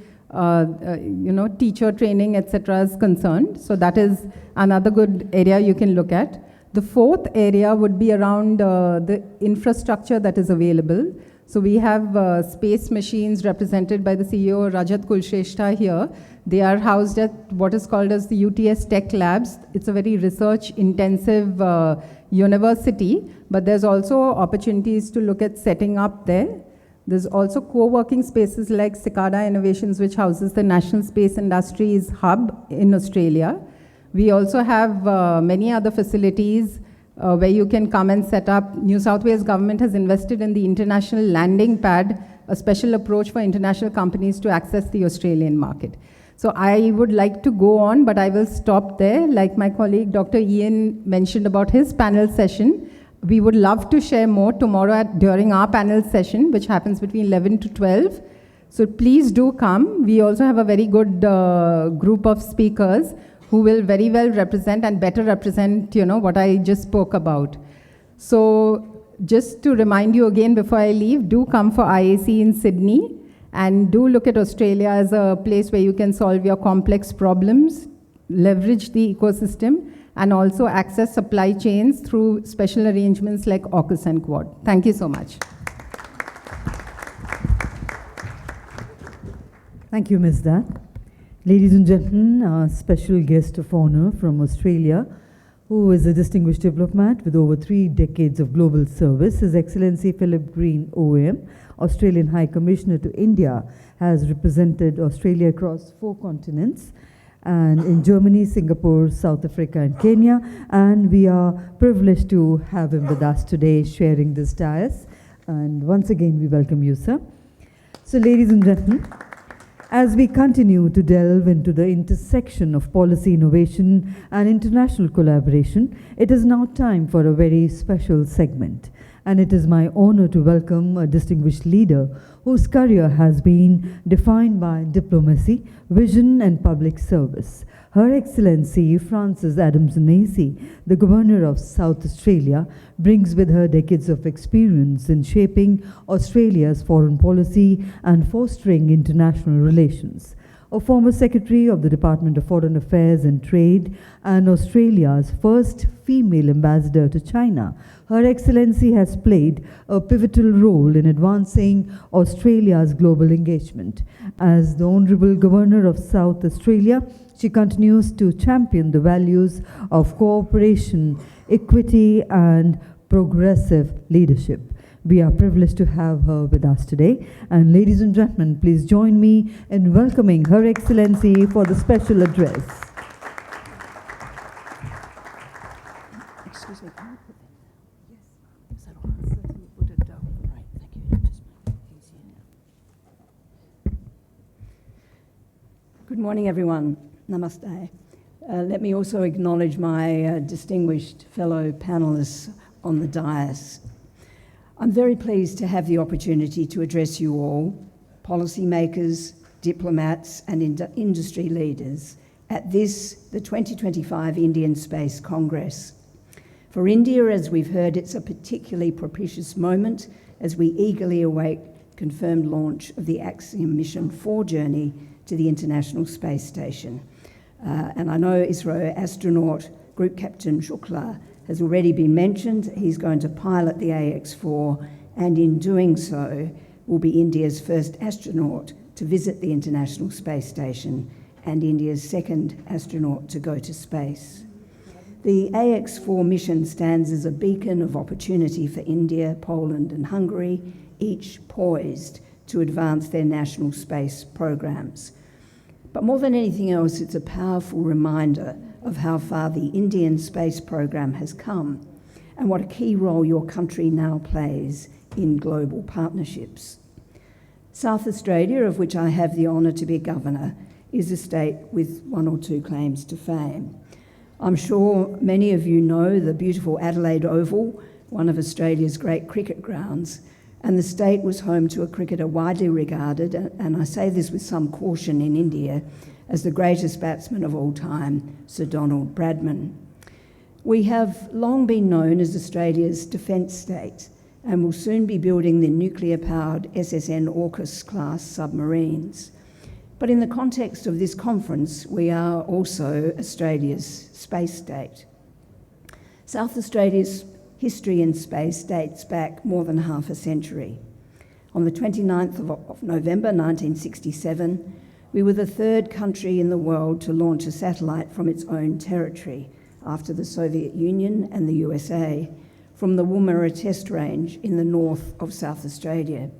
teacher training, etc. is concerned. So that is another good area you can look at. The fourth area would be around the infrastructure that is available. So we have space machines represented by the CEO, Rajat Kulshrestha here. They are housed at what is called as the UTS Tech Labs. It's a very research-intensive university, but there's also opportunities to look at setting up there. There's also co-working spaces like Cicada Innovations, which houses the National Space Industries Hub in Australia. We also have many other facilities where you can come and set up. New South Wales government has invested in the international landing pad a special approach for international companies to access the Australian market. So I would like to go on, but I will stop there. Like my colleague Dr. Ian mentioned about his panel session, we would love to share more tomorrow during our panel session, which happens between 11 to 12. So please do come. We also have a very good group of speakers who will very well represent and better represent, what I just spoke about. So just to remind you again before I leave, do come for IAC in Sydney. And do look at Australia as a place where you can solve your complex problems, leverage the ecosystem, and also access supply chains through special arrangements like AUKUS and Quad. Thank you so much. Thank you, Ms. Dutt. Ladies and gentlemen, our special guest of honor from Australia, who is a distinguished diplomat with over 3 decades of global service, His Excellency Philip Green, OAM, Australian High Commissioner to India, has represented Australia across 4 continents, and in Germany, Singapore, South Africa, and Kenya. And we are privileged to have him with us today, sharing this dais. And once again, we welcome you, sir. So, ladies and gentlemen, as we continue to delve into the intersection of policy innovation and international collaboration, it is now time for a very special segment. And it is my honor to welcome a distinguished leader whose career has been defined by diplomacy, vision, and public service. Her Excellency Frances Adamson AC, the Governor of South Australia, brings with her decades of experience in shaping Australia's foreign policy and fostering international relations. A former Secretary of the Department of Foreign Affairs and Trade and Australia's first female ambassador to China, Her Excellency has played a pivotal role in advancing Australia's global engagement. As the Honourable Governor of South Australia, she continues to champion the values of cooperation, equity, and progressive leadership. We are privileged to have her with us today. And ladies and gentlemen, please join me in welcoming Her Excellency for the special address. Excuse me, can you put that? Yes. Is that all right? Certainly put it down. Right, thank you. Just easier now. Good morning, everyone. Namaste. Let me also acknowledge my distinguished fellow panelists on the dais. I'm very pleased to have the opportunity to address you all, policymakers, diplomats, and industry leaders, at this, the 2025 Indian Space Congress. For India, as we've heard, it's a particularly propitious moment as we eagerly await confirmed launch of the Axiom Mission 4 journey to the International Space Station. And I know ISRO astronaut Group Captain Shukla has already been mentioned. He's going to pilot the AX-4, and in doing so will be India's first astronaut to visit the International Space Station and India's second astronaut to go to space. The AX-4 mission stands as a beacon of opportunity for India, Poland, and Hungary, each poised to advance their national space programs. But more than anything else, it's a powerful reminder of how far the Indian space program has come and what a key role your country now plays in global partnerships. South Australia, of which I have the honour to be governor, is a state with 1 or 2 claims to fame. I'm sure many of you know the beautiful Adelaide Oval, one of Australia's great cricket grounds, and the state was home to a cricketer widely regarded, and I say this with some caution in India, as the greatest batsman of all time, Sir Donald Bradman. We have long been known as Australia's defence state and will soon be building the nuclear-powered SSN AUKUS class submarines. But in the context of this conference, we are also Australia's space state. South Australia's history in space dates back more than half a century. On the 29th of November 1967, we were the 3rd country in the world to launch a satellite from its own territory after the Soviet Union and the USA from the Woomera test range in the north of South Australia.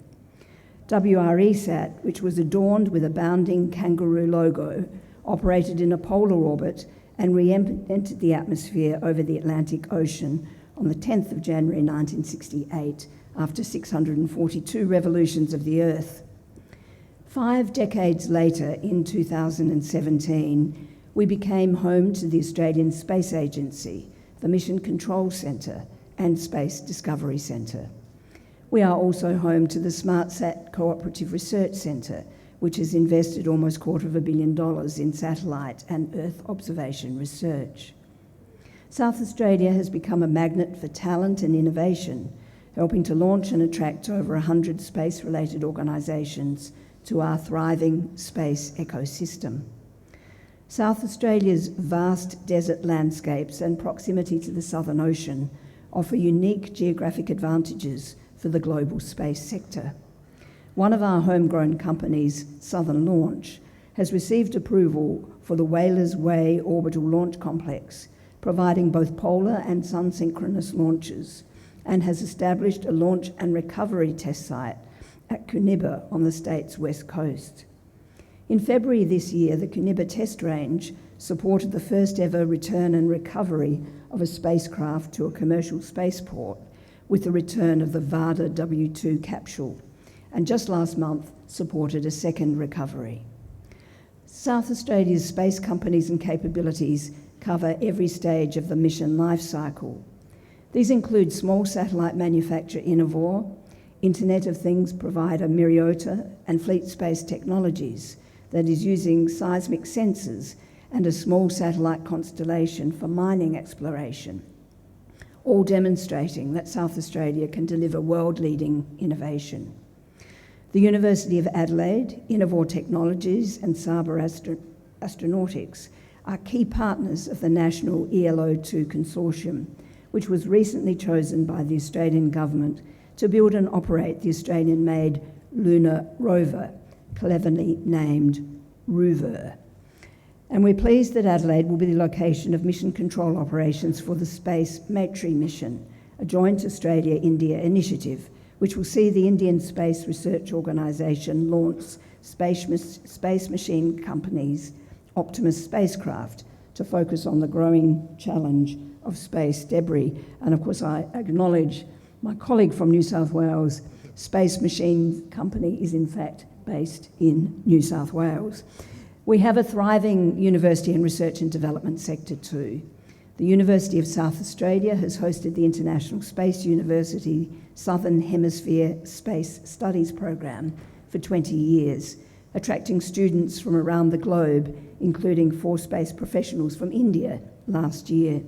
WRESat, which was adorned with a bounding kangaroo logo, operated in a polar orbit and re-entered the atmosphere over the Atlantic Ocean on the 10th of January 1968 after 642 revolutions of the Earth. 5 decades later, in 2017, we became home to the Australian Space Agency, the Mission Control Centre and Space Discovery Centre. We are also home to the SmartSat Cooperative Research Centre, which has invested almost $250 million in satellite and Earth observation research. South Australia has become a magnet for talent and innovation, helping to launch and attract over 100 space-related organisations to our thriving space ecosystem. South Australia's vast desert landscapes and proximity to the Southern Ocean offer unique geographic advantages for the global space sector. One of our homegrown companies, Southern Launch, has received approval for the Whalers Way Orbital Launch Complex, providing both polar and sun-synchronous launches, and has established a launch and recovery test site at Cunibba on the state's west coast. In February this year, the Cunibba test range supported the first ever return and recovery of a spacecraft to a commercial spaceport with the return of the Varda W2 capsule, and just last month supported a second recovery. South Australia's space companies and capabilities cover every stage of the mission life cycle. These include small satellite manufacturer Inaugural, Internet of Things provider Myriota, and Fleet Space Technologies that is using seismic sensors and a small satellite constellation for mining exploration, all demonstrating that South Australia can deliver world-leading innovation. The University of Adelaide, Innovore Technologies and Subba Astronautics are key partners of the National ELO2 Consortium, which was recently chosen by the Australian Government to build and operate the Australian-made lunar rover, cleverly named RUVER. And we're pleased that Adelaide will be the location of mission control operations for the Space Matri mission, a joint Australia-India initiative, which will see the Indian Space Research Organisation launch space machine companies Optimus spacecraft to focus on the growing challenge of space debris. And of course, I acknowledge my colleague from New South Wales. Space Machine Company is in fact based in New South Wales. We have a thriving university and research and development sector too. The University of South Australia has hosted the International Space University Southern Hemisphere Space Studies Program for 20 years, attracting students from around the globe, including 4 space professionals from India last year.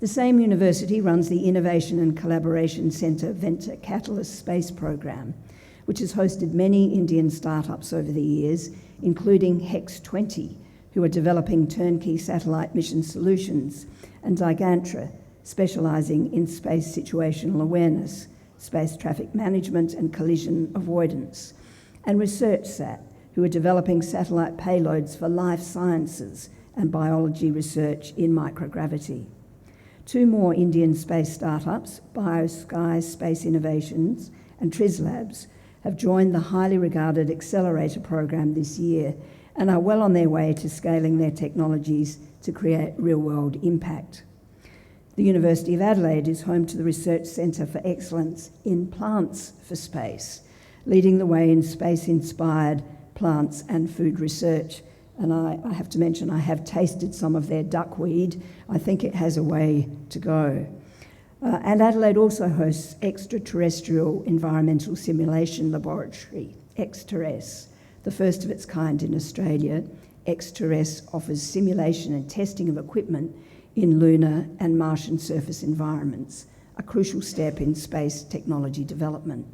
The same university runs the Innovation and Collaboration Centre Venture Catalyst Space Program, which has hosted many Indian startups over the years, including Hex20, who are developing turnkey satellite mission solutions, and Gigantra, specialising in space situational awareness, space traffic management and collision avoidance, and ResearchSat, who are developing satellite payloads for life sciences and biology research in microgravity. 2 more Indian space startups, BioSky Space Innovations and TrisLabs, have joined the highly regarded Accelerator program this year and are well on their way to scaling their technologies to create real-world impact. The University of Adelaide is home to the Research Centre for Excellence in Plants for Space, leading the way in space-inspired plants and food research. And I have to mention, I have tasted some of their duckweed. I think it has a way to go. And Adelaide also hosts Extraterrestrial Environmental Simulation Laboratory, XTERES, the first of its kind in Australia. XTERES offers simulation and testing of equipment in lunar and Martian surface environments, a crucial step in space technology development.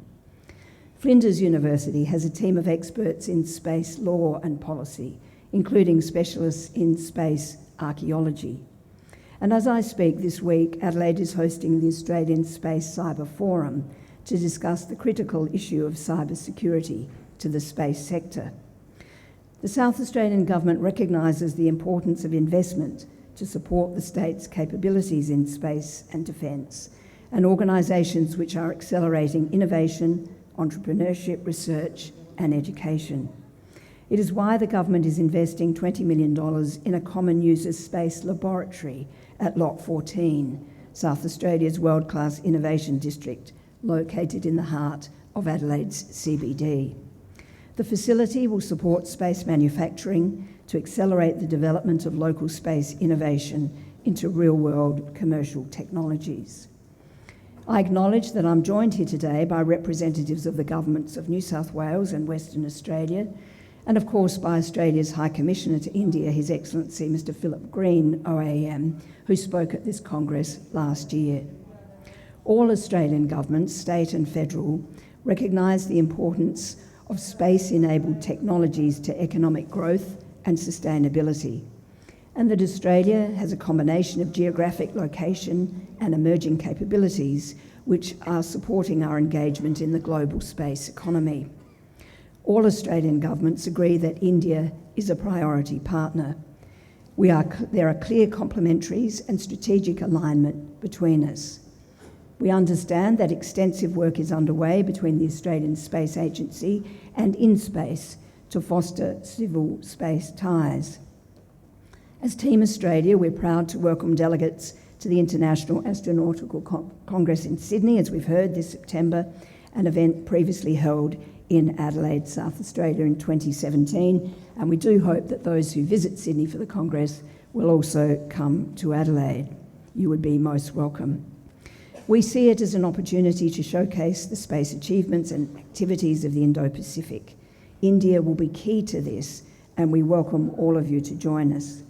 Flinders University has a team of experts in space law and policy, including specialists in space archaeology. And as I speak this week, Adelaide is hosting the Australian Space Cyber Forum to discuss the critical issue of cyber security to the space sector. The South Australian Government recognises the importance of investment to support the state's capabilities in space and defence, and organisations which are accelerating innovation, entrepreneurship, research and education. It is why the government is investing $20 million in a common users space laboratory at Lot 14, South Australia's world-class innovation district, located in the heart of Adelaide's CBD. The facility will support space manufacturing to accelerate the development of local space innovation into real-world commercial technologies. I acknowledge that I'm joined here today by representatives of the governments of New South Wales and Western Australia, and of course by Australia's High Commissioner to India, His Excellency Mr. Philip Green, OAM, who spoke at this Congress last year. All Australian governments, state and federal, recognise the importance of space-enabled technologies to economic growth and sustainability, and that Australia has a combination of geographic location and emerging capabilities which are supporting our engagement in the global space economy. All Australian governments agree that India is a priority partner. There are clear complementaries and strategic alignment between us. We understand that extensive work is underway between the Australian Space Agency and InSpace to foster civil space ties. As Team Australia, we're proud to welcome delegates to the International Astronautical Congress in Sydney, as we've heard, this September, an event previously held in Adelaide, South Australia in 2017, and we do hope that those who visit Sydney for the Congress will also come to Adelaide. You would be most welcome. We see it as an opportunity to showcase the space achievements and activities of the Indo-Pacific. India will be key to this, and we welcome all of you to join us.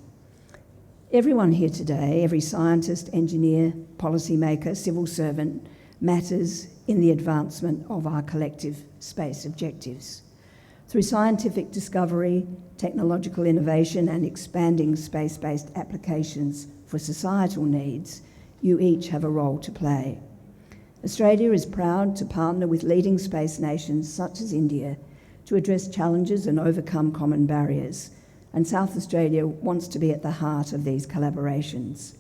Everyone here today, every scientist, engineer, policymaker, civil servant, matters in the advancement of our collective space objectives. Through scientific discovery, technological innovation, and expanding space-based applications for societal needs, you each have a role to play. Australia is proud to partner with leading space nations such as India to address challenges and overcome common barriers, and South Australia wants to be at the heart of these collaborations.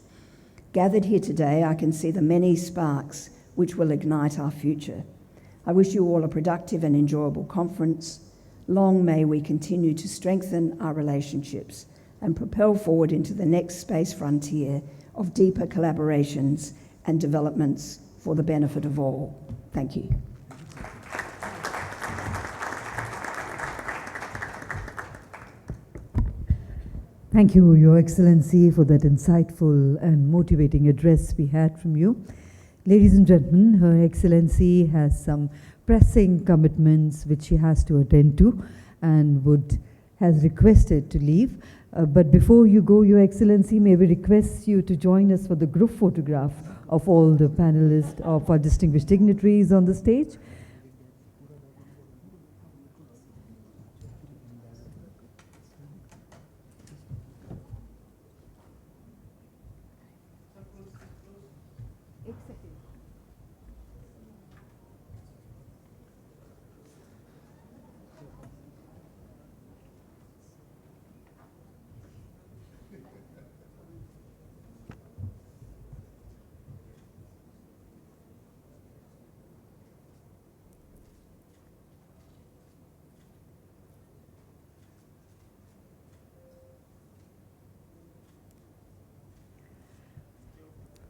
Gathered here today, I can see the many sparks which will ignite our future. I wish you all a productive and enjoyable conference. Long may we continue to strengthen our relationships and propel forward into the next space frontier of deeper collaborations and developments for the benefit of all. Thank you. Thank you, Your Excellency, for that insightful and motivating address we had from you. Ladies and gentlemen, Her Excellency has some pressing commitments which she has to attend to and has requested to leave. But before you go, Your Excellency, may we request you to join us for the group photograph of all the panelists, of our distinguished dignitaries on the stage.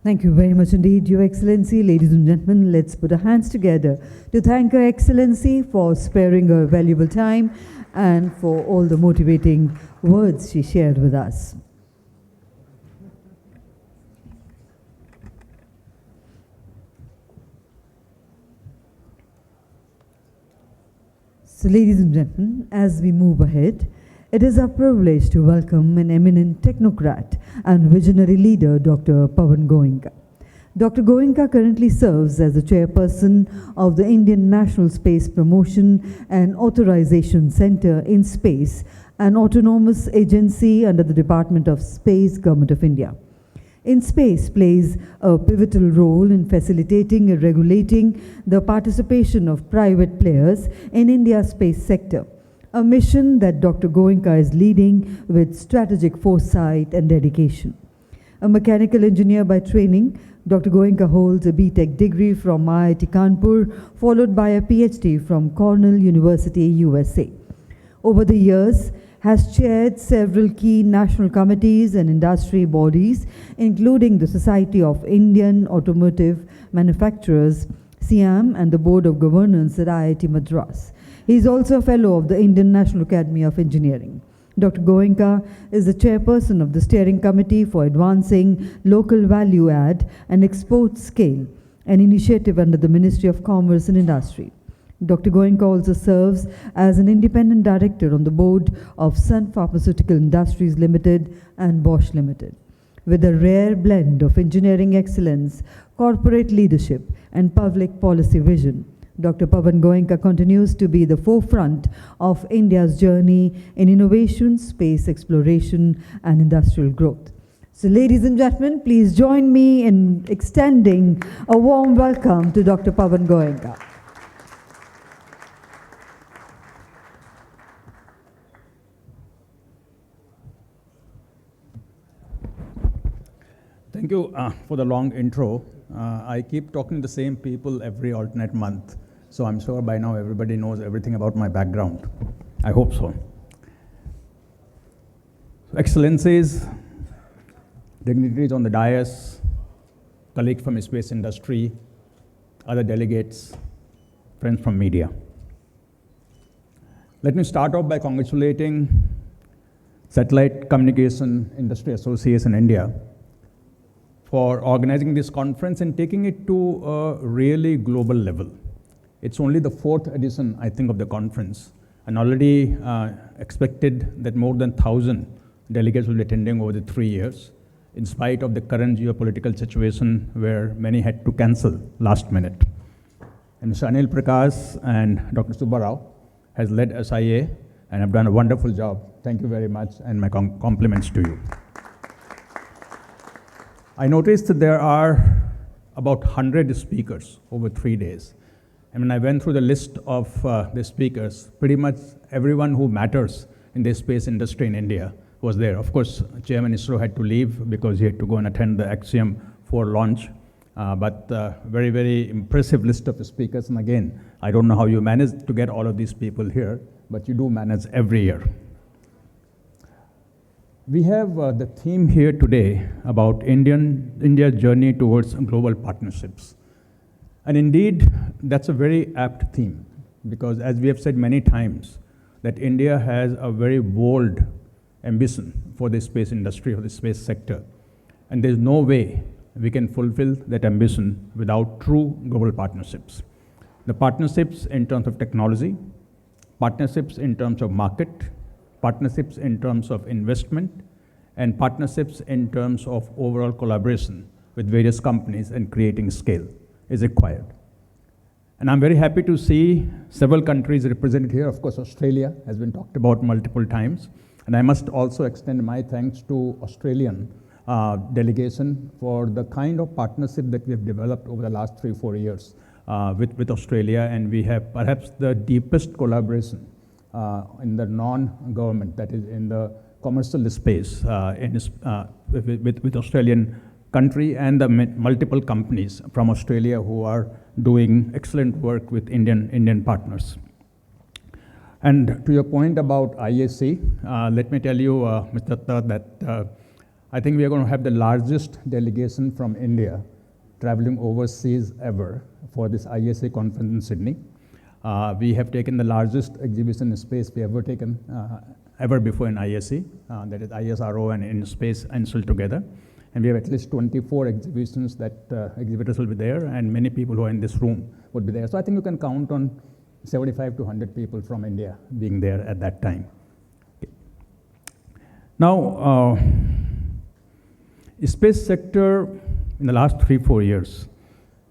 Thank you very much indeed, Your Excellency. Ladies and gentlemen, let's put our hands together to thank Her Excellency for sparing her valuable time and for all the motivating words she shared with us. So, ladies and gentlemen, as we move ahead, it is our privilege to welcome an eminent technocrat and visionary leader, Dr. Pawan Goenka. Dr. Goenka currently serves as the chairperson of the Indian National Space Promotion and Authorization Centre in Space, an autonomous agency under the Department of Space, Government of India. InSpace plays a pivotal role in facilitating and regulating the participation of private players in India's space sector, a mission that Dr. Goenka is leading with strategic foresight and dedication. A mechanical engineer by training, Dr. Goenka holds a BTech degree from IIT Kanpur, followed by a PhD from Cornell University, USA. Over the years, has chaired several key national committees and industry bodies, including the Society of Indian Automotive Manufacturers, Siam and the Board of Governance at IIT Madras. He is also a fellow of the Indian National Academy of Engineering. Dr. Goenka is the chairperson of the steering committee for advancing local value add and export scale, an initiative under the Ministry of Commerce and Industry. Dr. Goenka also serves as an independent director on the board of Sun Pharmaceutical Industries Limited and Bosch Limited. With a rare blend of engineering excellence, corporate leadership, and public policy vision, Dr. Pawan Goenka continues to be the forefront of India's journey in innovation, space exploration, and industrial growth. So, ladies and gentlemen, please join me in extending a warm welcome to Dr. Pawan Goenka. Thank you for the long intro. I keep talking to the same people every alternate month, so I'm sure by now everybody knows everything about my background. I hope so. Excellencies, dignitaries on the dais, colleagues from the space industry, other delegates, friends from media. Let me start off by congratulating Satellite Communication Industry Association India for organizing this conference and taking it to a really global level. It's only the 4th edition, I think, of the conference, and already expected that more than 1,000 delegates will be attending over the 3 years, in spite of the current geopolitical situation where many had to cancel last minute. And Mr. Anil Prakash and Dr. Subba has led SIA and have done a wonderful job. Thank you very much, and my compliments to you. I noticed that there are about 100 speakers over 3 days. And when I went through the list of the speakers, pretty much everyone who matters in the space industry in India was there. Of course, Chairman ISRO had to leave because he had to go and attend the Axiom 4 launch. But very, very impressive list of speakers. And again, I don't know how you managed to get all of these people here, but you do manage every year. We have the theme here today about India's journey towards global partnerships. And indeed, that's a very apt theme, because as we have said many times, that India has a very bold ambition for the space industry, or the space sector. And there's no way we can fulfill that ambition without true global partnerships. The partnerships in terms of technology, partnerships in terms of market, partnerships in terms of investment, and partnerships in terms of overall collaboration with various companies and creating scale is required. And I'm very happy to see several countries represented here. Of course, Australia has been talked about multiple times. And I must also extend my thanks to Australian delegation for the kind of partnership that we have developed over the last 3-4 years with Australia. And we have perhaps the deepest collaboration in the non-government, that is in the commercial space with Australian country and the multiple companies from Australia who are doing excellent work with Indian partners. And to your point about IAC, let me tell you, Mr. Dutt, that I think we are going to have the largest delegation from India traveling overseas ever for this IAC conference in Sydney. We have taken the largest exhibition space we ever taken ever before in IAC, that is ISRO and in space and still together. And we have at least 24 exhibitions that exhibitors will be there, and many people who are in this room would be there. So I think you can count on 75 to 100 people from India being there at that time. Okay. Now, space sector in the last 3-4 years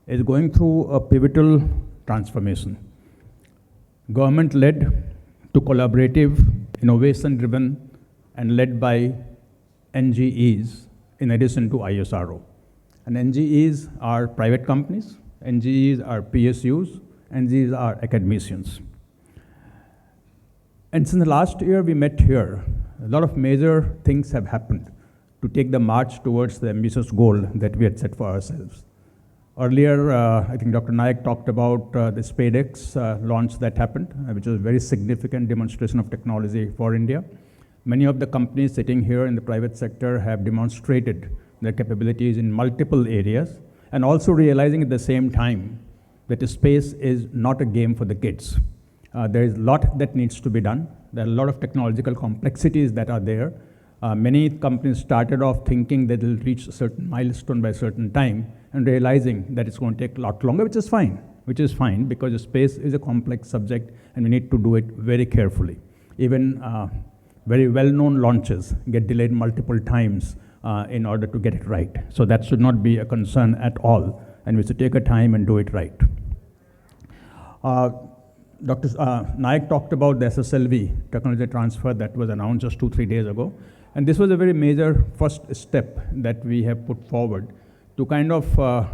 is going through a pivotal transformation. Government-led to collaborative, innovation-driven, and led by NGEs in addition to ISRO. And NGEs are private companies, NGEs are PSUs, NGEs are academicians. And since the last year we met here, a lot of major things have happened to take the march towards the ambitious goal that we had set for ourselves. Earlier, I think Dr. Nayak talked about the SpaceX launch that happened, which was a very significant demonstration of technology for India. Many of the companies sitting here in the private sector have demonstrated their capabilities in multiple areas, and also realizing at the same time that space is not a game for the kids. There is a lot that needs to be done. There are a lot of technological complexities that are there. Many companies started off thinking that they'll reach a certain milestone by a certain time and realizing that it's going to take a lot longer, which is fine because space is a complex subject and we need to do it very carefully. Even very well-known launches get delayed multiple times in order to get it right. So that should not be a concern at all, and we should take our time and do it right. Dr. Nayak talked about the SSLV technology transfer that was announced just 2-3 days ago. And this was a very major first step that we have put forward to kind of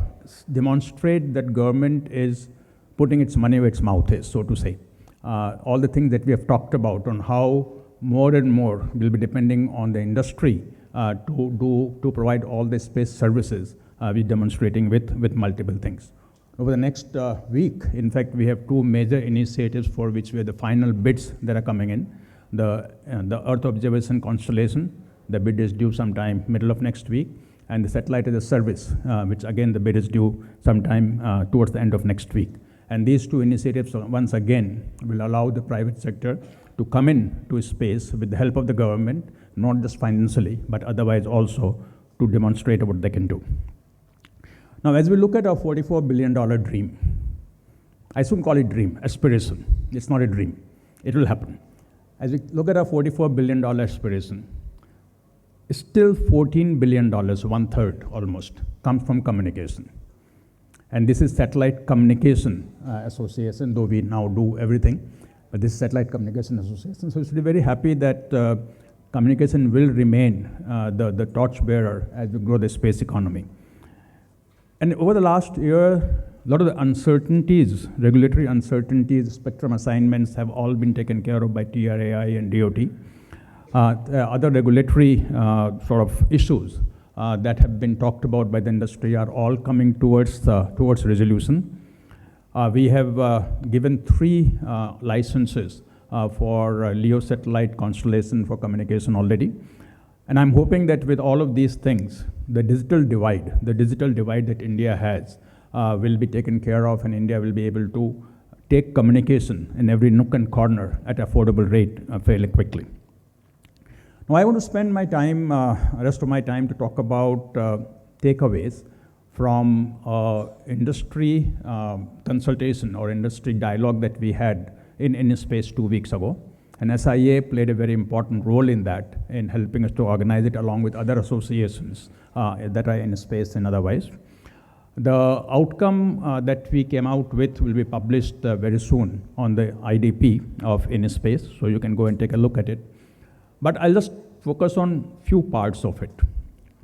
demonstrate that government is putting its money where its mouth is, so to say. All the things that we have talked about on how more and more will be depending on the industry to provide all the space services, we're demonstrating with multiple things. Over the next week, in fact, we have 2 major initiatives for which we have the final bids that are coming in. The Earth Observation Constellation, the bid is due sometime middle of next week, and the Satellite as a Service, which again the bid is due sometime towards the end of next week. And these 2 initiatives, once again, will allow the private sector to come in to space with the help of the government, not just financially, but otherwise also to demonstrate what they can do. Now, as we look at our $44 billion dream, I shouldn't call it dream, aspiration. It's not a dream. It will happen. As we look at our $44 billion aspiration, still $14 billion, 1/3 almost, comes from communication. And this is Satellite Communication Association, though we now do everything, but this is Satellite Communication Association. So we should be very happy that communication will remain the torchbearer as we grow the space economy. And over the last year, a lot of the uncertainties, regulatory uncertainties, spectrum assignments have all been taken care of by TRAI and DOT. Other regulatory sort of issues that have been talked about by the industry are all coming towards resolution. We have given 3 licenses for LEO satellite constellation for communication already. And I'm hoping that with all of these things, the digital divide that India has will be taken care of, and India will be able to take communication in every nook and corner at affordable rate fairly quickly. Now, I want to spend my time, rest of my time, to talk about takeaways from industry consultation or industry dialogue that we had in space 2 weeks ago. And SIA played a very important role in that, in helping us to organize it along with other associations that are in space and otherwise. The outcome that we came out with will be published very soon on the IDP of InSpace, so you can go and take a look at it. But I'll just focus on few parts of it.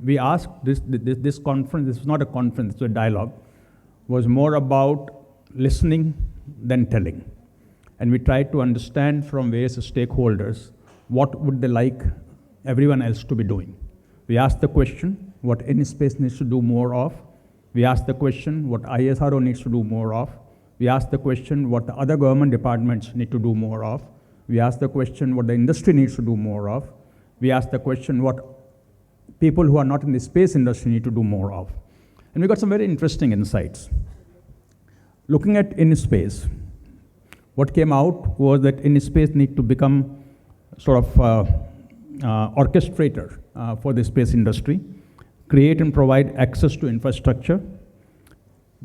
We asked this conference, this is not a conference, it's a dialogue, was more about listening than telling. And we tried to understand from various stakeholders what would they like everyone else to be doing. We asked the question, what InSpace needs to do more of. We asked the question, what ISRO needs to do more of. We asked the question, what the other government departments need to do more of. We asked the question, what the industry needs to do more of. We asked the question, what people who are not in the space industry need to do more of. And we got some very interesting insights. Looking at InSpace, what came out was that InSpace need to become sort of orchestrator for the space industry, create and provide access to infrastructure,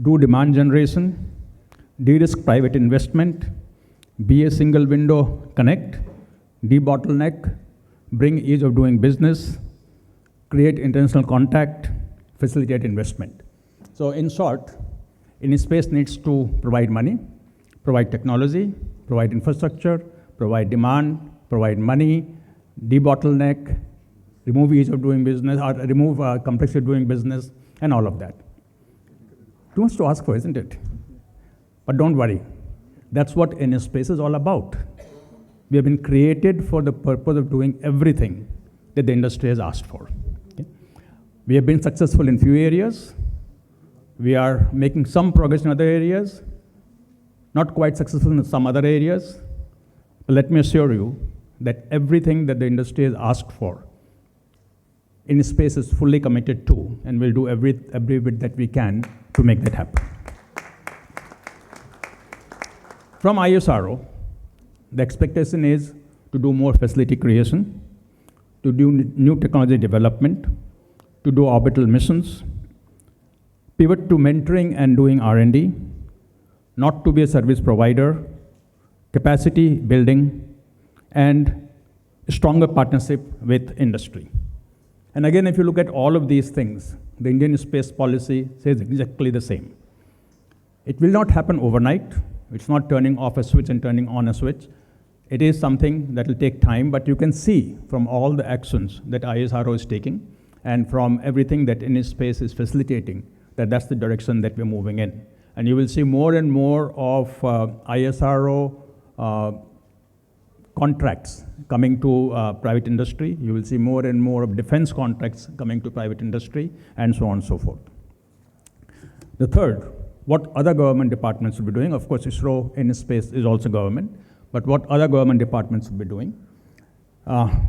do demand generation, de-risk private investment, be a single window connect, de-bottleneck, bring ease of doing business, create international contact, facilitate investment. So in short, InSpace needs to provide money, provide technology, provide infrastructure, provide demand, provide money, de-bottleneck, remove ease of doing business, or remove complexity of doing business, and all of that. Too much to ask for, isn't it? But don't worry. That's what InSpace is all about. We have been created for the purpose of doing everything that the industry has asked for. Okay? We have been successful in few areas. We are making some progress in other areas, not quite successful in some other areas. But let me assure you that everything that the industry has asked for, InSpace is fully committed to, and will do every bit that we can to make that happen. From ISRO, the expectation is to do more facility creation, to do new technology development, to do orbital missions, pivot to mentoring and doing R&D, not to be a service provider, capacity building, and stronger partnership with industry. And again, if you look at all of these things, the Indian space policy says exactly the same. It will not happen overnight. It's not turning off a switch and turning on a switch. It is something that will take time, but you can see from all the actions that ISRO is taking and from everything that InSpace is facilitating, that that's the direction that we're moving in. And you will see more and more of ISRO contracts coming to private industry. You will see more and more of defense contracts coming to private industry, and so on and so forth. The third, what other government departments will be doing. Of course, ISRO in space is also government, but what other government departments will be doing.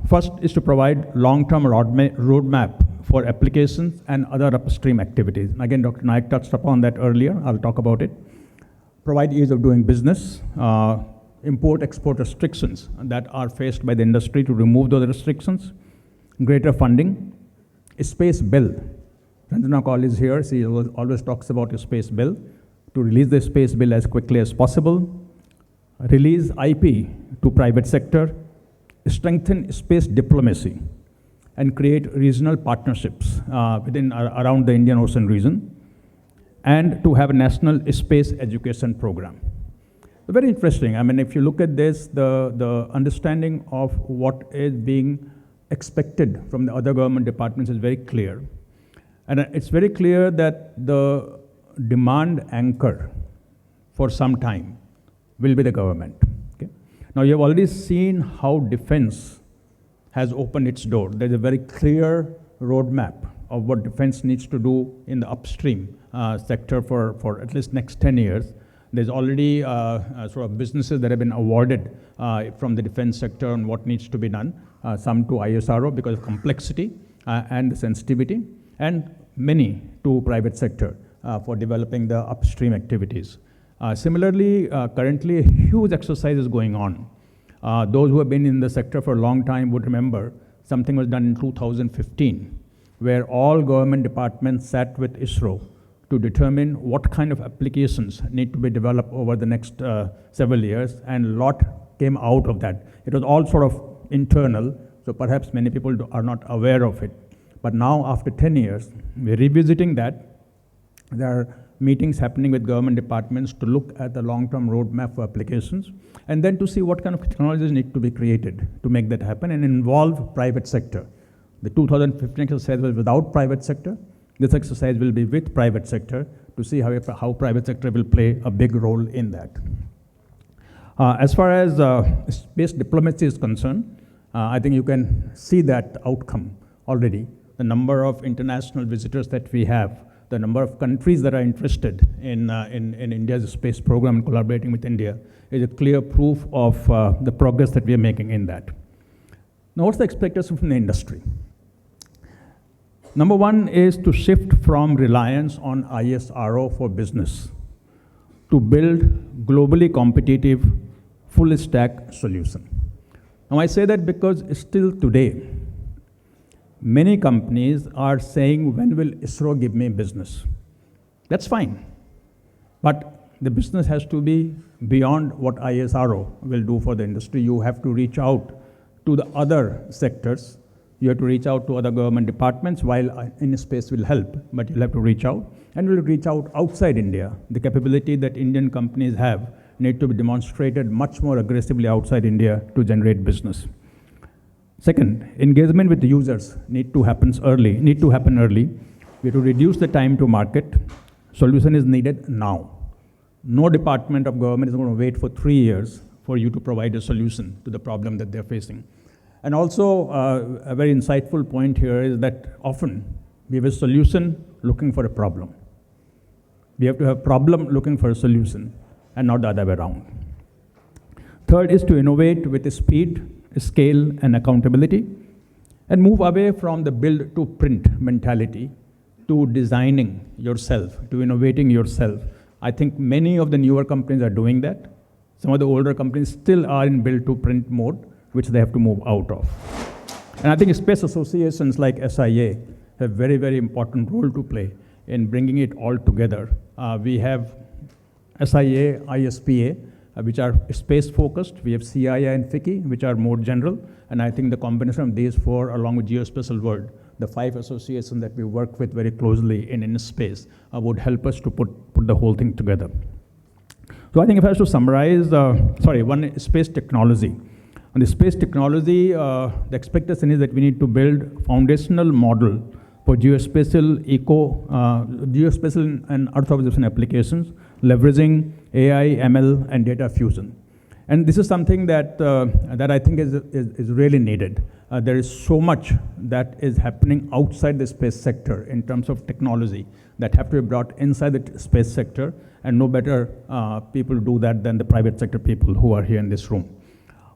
First is to provide long-term roadmap for applications and other upstream activities. Again, Dr. Nayak touched upon that earlier. I'll talk about it. Provide ease of doing business, import-export restrictions that are faced by the industry, to remove those restrictions, greater funding, space bill. Ranjana Kaul is here. She always talks about a space bill, to release the space bill as quickly as possible, release IP to private sector, strengthen space diplomacy, and create regional partnerships around the Indian Ocean region, and to have a national space education program. Very interesting. I mean, if you look at this, the understanding of what is being expected from the other government departments is very clear. And it's very clear that the demand anchor for some time will be the government. Okay? Now, you have already seen how defense has opened its door. There's a very clear roadmap of what defense needs to do in the upstream sector for at least next 10 years. There's already sort of businesses that have been awarded from the defense sector on what needs to be done, some to ISRO because of complexity and the sensitivity, and many to private sector for developing the upstream activities. Similarly, currently a huge exercise is going on. Those who have been in the sector for a long time would remember something was done in 2015, where all government departments sat with ISRO to determine what kind of applications need to be developed over the next several years, and a lot came out of that. It was all sort of internal, so perhaps many people are not aware of it. But now, after 10 years, we're revisiting that. There are meetings happening with government departments to look at the long-term roadmap for applications, and then to see what kind of technologies need to be created to make that happen and involve private sector. The 2015 exercise was without private sector. This exercise will be with private sector to see how private sector will play a big role in that. As far as space diplomacy is concerned, I think you can see that outcome already. The number of international visitors that we have, the number of countries that are interested in India's space program and collaborating with India is a clear proof of the progress that we are making in that. Now, what's the expectation from the industry? Number one is to shift from reliance on ISRO for business to build globally competitive, full stack solution. Now, I say that because still today, many companies are saying, when will ISRO give me business? That's fine. But the business has to be beyond what ISRO will do for the industry. You have to reach out to the other sectors. You have to reach out to other government departments, while InSpace will help, but you'll have to reach out. And we'll reach out outside India. The capability that Indian companies have need to be demonstrated much more aggressively outside India to generate business. Second, engagement with the users need to happen early. We have to reduce the time to market. Solution is needed now. No department of government is going to wait for 3 years for you to provide a solution to the problem that they're facing. And also, a very insightful point here is that often we have a solution looking for a problem. We have to have a problem looking for a solution, and not the other way around. Third is to innovate with speed, scale, and accountability, and move away from the build to print mentality to designing yourself, to innovating yourself. I think many of the newer companies are doing that. Some of the older companies still are in build-to-print mode, which they have to move out of. And I think space associations like SIA have very, very important role to play in bringing it all together. We have SIA, ISPA, which are space-focused. We have CIA and FICI, which are more general. And I think the combination of these four, along with Geospatial World, the 5 associations that we work with very closely in space, would help us to put the whole thing together. So I think if I was to summarize, one space technology. On the space technology, the expectation is that we need to build foundational model for geospatial and Earth observation applications, leveraging AI, ML, and data fusion. And this is something that I think is really needed. There is so much that is happening outside the space sector in terms of technology that have to be brought inside the space sector, and no better people do that than the private sector people who are here in this room.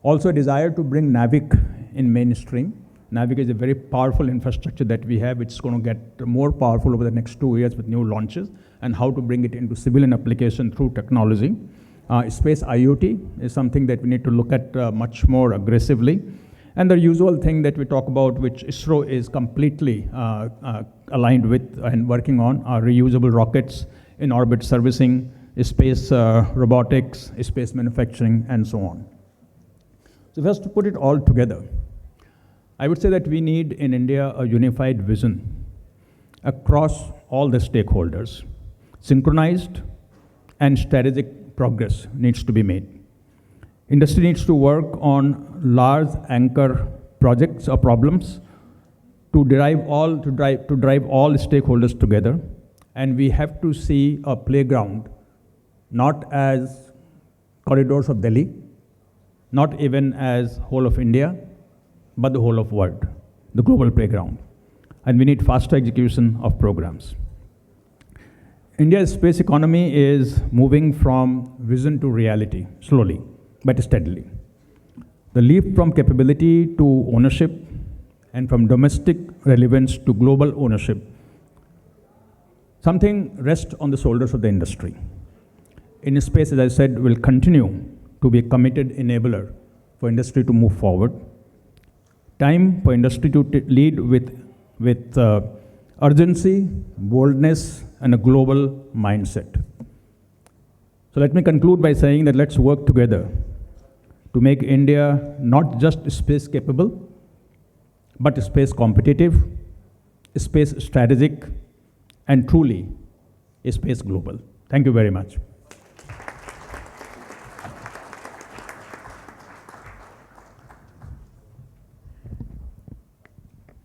Also, a desire to bring Nayak in mainstream. Nayak is a very powerful infrastructure that we have. It's going to get more powerful over the next 2 years with new launches, and how to bring it into civilian application through technology. Space IoT is something that we need to look at much more aggressively. And the usual thing that we talk about, which ISRO is completely aligned with and working on, are reusable rockets, in orbit servicing, space robotics, space manufacturing, and so on. So just to put it all together, I would say that we need in India a unified vision across all the stakeholders. Synchronized and strategic progress needs to be made. Industry needs to work on large anchor projects or problems to drive all stakeholders together. And we have to see a playground not as corridors of Delhi, not even as whole of India, but the whole of world, the global playground. And we need faster execution of programs. India's space economy is moving from vision to reality, slowly, but steadily. The leap from capability to ownership, and from domestic relevance to global ownership, something rests on the shoulders of the industry. In space, as I said, will continue to be a committed enabler for industry to move forward. Time for industry to lead with urgency, boldness, and a global mindset. So let me conclude by saying that let's work together to make India not just space capable, but space competitive, space strategic, and truly space global. Thank you very much.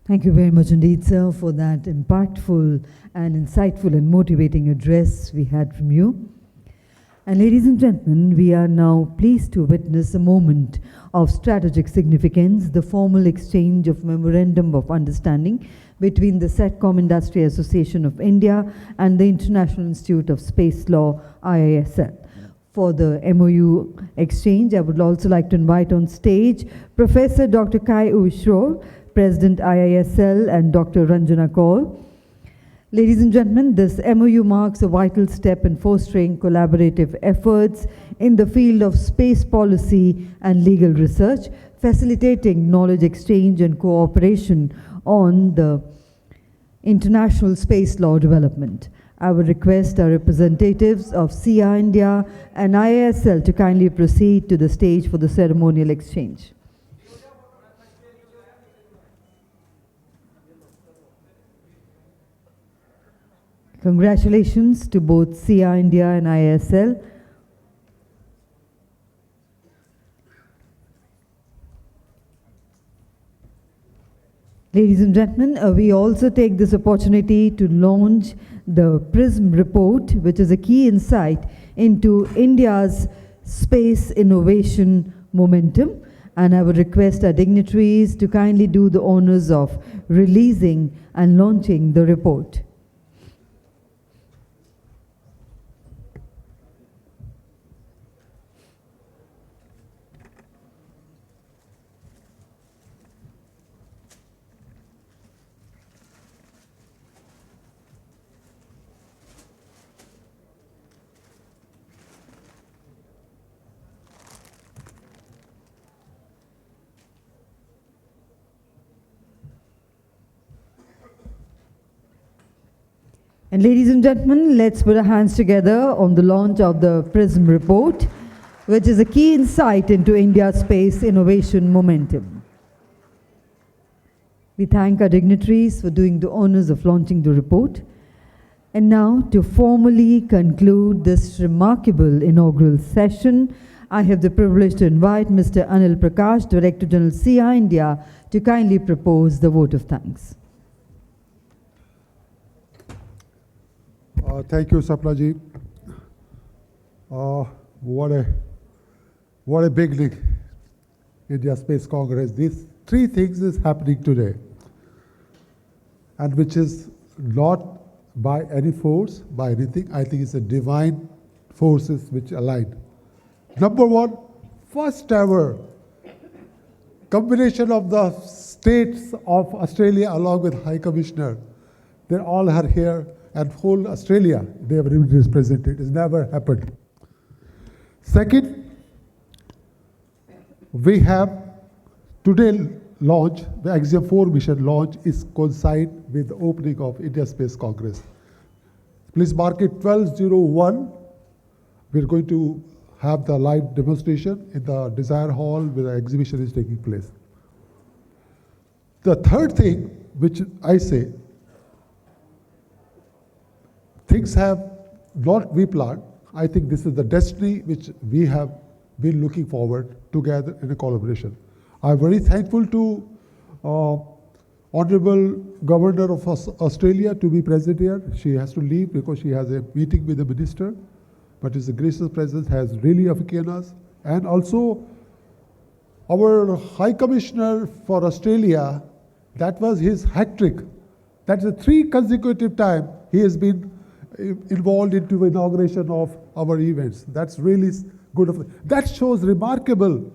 Thank you very much indeed, sir, for that impactful and insightful and motivating address we had from you. And ladies and gentlemen, we are now pleased to witness a moment of strategic significance, the formal exchange of Memorandum of Understanding between the SATCOM Industry Association of India and the International Institute of Space Law, IISL. For the MoU exchange, I would also like to invite on stage Professor Dr. Kai Ushro, President IISL, and Dr. Ranjana Kaul. Ladies and gentlemen, this MoU marks a vital step in fostering collaborative efforts in the field of space policy and legal research, facilitating knowledge exchange and cooperation on the international space law development. I would request our representatives of SIA-India and NIAS to kindly proceed to the stage for the ceremonial exchange. Congratulations to both SIA-India and IISL. Ladies and gentlemen, we also take this opportunity to launch the PRISM report, which is a key insight into India's space innovation momentum. And I would request our dignitaries to kindly do the honors of releasing and launching the report. And ladies and gentlemen, let's put our hands together on the launch of the PRISM report, which is a key insight into India's space innovation momentum. We thank our dignitaries for doing the honors of launching the report. And now, to formally conclude this remarkable inaugural session, I have the privilege to invite Mr. Anil Prakash, Director General SIA-India, to kindly propose the vote of thanks. Thank you, Saplaji. What a big league, India Space Congress. These three things is happening today, and which is not by any force, by anything. I think it's a divine forces which align. Number one, first ever combination of the states of Australia along with High Commissioner. They all are here, and whole Australia, they have been represented. It's never happened. Second, we have today launch, the Axiom 4 mission launch is coincide with the opening of India Space Congress. Please mark it 1201. We're going to have the live demonstration in the Desire Hall where the exhibition is taking place. The third thing, which I say, things have not we planned. I think this is the destiny which we have been looking forward together in a collaboration. I'm very thankful to Honorable Governor of Australia to be present here. She has to leave because she has a meeting with the minister, but his gracious presence has really awakened us. And also our High Commissioner for Australia, that was his hat trick. That's the 3 consecutive time he has been involved into the inauguration of our events. That's really good. That shows remarkable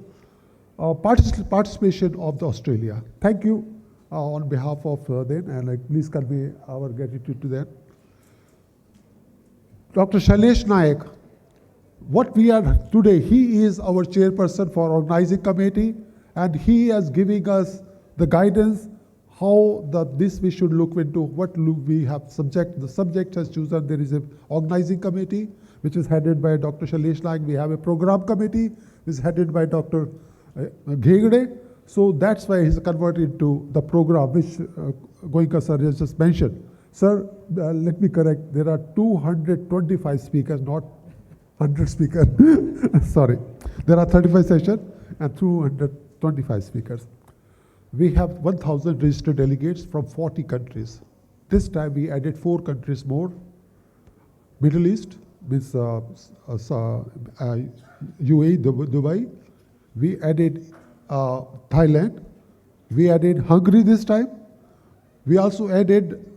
participation of the Australia. Thank you on behalf of them, and please convey our gratitude to them. Dr. Shailesh Nayak, what we are today, he is our chairperson for Organizing Committee, and he is giving us the guidance how this we should look into, what we have the subject has chosen. There is an Organizing Committee, which is headed by Dr. Shailesh Nayak. We have a Program Committee, which is headed by Dr. Ghegde. So that's why he's converted to the program, which Goenka sir has just mentioned. Sir, let me correct, there are 225 speakers, not 100 speakers. Sorry. There are 35 sessions and 225 speakers. We have 1,000 registered delegates from 40 countries. This time we added 4 countries more. Middle East, means UAE, Dubai. We added Thailand. We added Hungary this time. We also added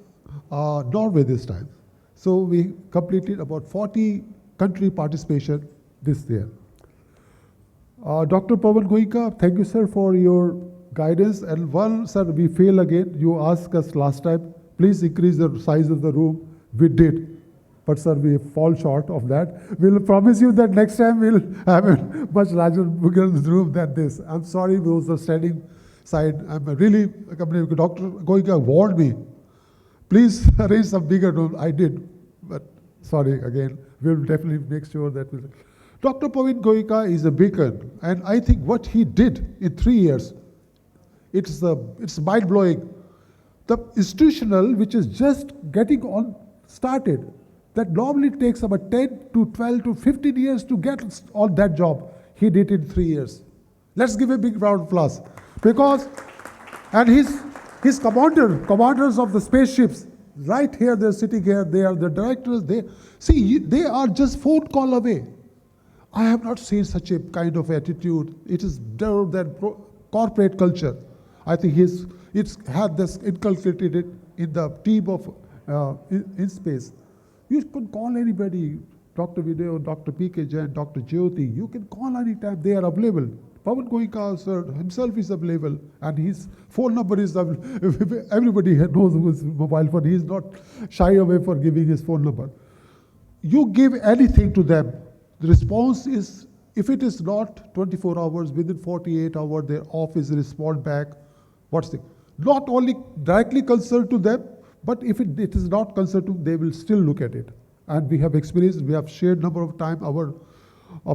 Norway this time. So we completed about 40 country participation this year. Dr. Pawan Goenka, thank you, sir, for your guidance. And one, sir, we fail again. You asked us last time, please increase the size of the room. We did. But sir, we fall short of that. We'll promise you that next time we'll have a much larger, bigger room than this. I'm sorry, those are standing side. I'm really, Dr. Goenka warned me. Please arrange some bigger room. I did, but sorry again. We'll definitely make sure that we'll. Dr. Pawan Goenka is a beacon, and I think what he did in 3 years, it's mind-blowing. The institutional, which is just getting on started, that normally takes about 10 to 12 to 15 years to get on that job. He did it in 3 years. Let's give a big round of applause. Because, and his commanders of the spaceships, right here, they're sitting here, they are the directors, they are just phone call away. I have not seen such a kind of attitude. It is better than corporate culture. I think it's had this inculcated in the team of in space. You could call anybody, Dr. Video, Dr. P.K. Jain, Dr. Jyoti. You can call anytime. They are available. Pawan Goenka, sir, himself is available, and his phone number is available. Everybody knows his mobile phone. He is not shy away for giving his phone number. You give anything to them. The response is, if it is not 24 hours, within 48 hours, their office respond back. What's the? Not only directly concerned to them, But if it is not concerted, they will still look at it. And we have experienced, we have shared number of times our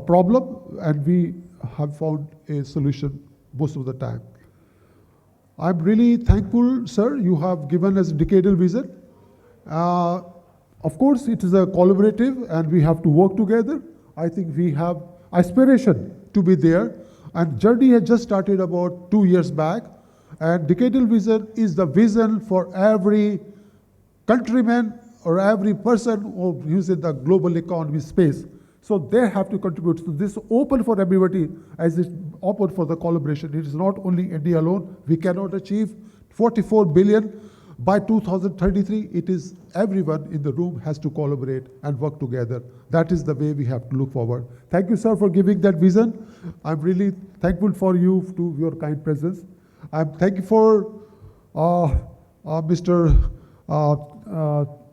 problem, and we have found a solution most of the time. I'm really thankful, sir. You have given us decadal vision. Of course, it is a collaborative, and we have to work together. I think we have aspiration to be there. And journey has just started about 2 years back. And decadal vision is the vision for every countryman or every person who uses the global economy space. So they have to contribute. So this is open for everybody, as it's open for the collaboration. It is not only India alone. We cannot achieve 44 billion by 2033. It is everyone in the room has to collaborate and work together. That is the way we have to look forward. Thank you, sir, for giving that vision. I'm really thankful for you, to your kind presence. I'm thank you for Mr.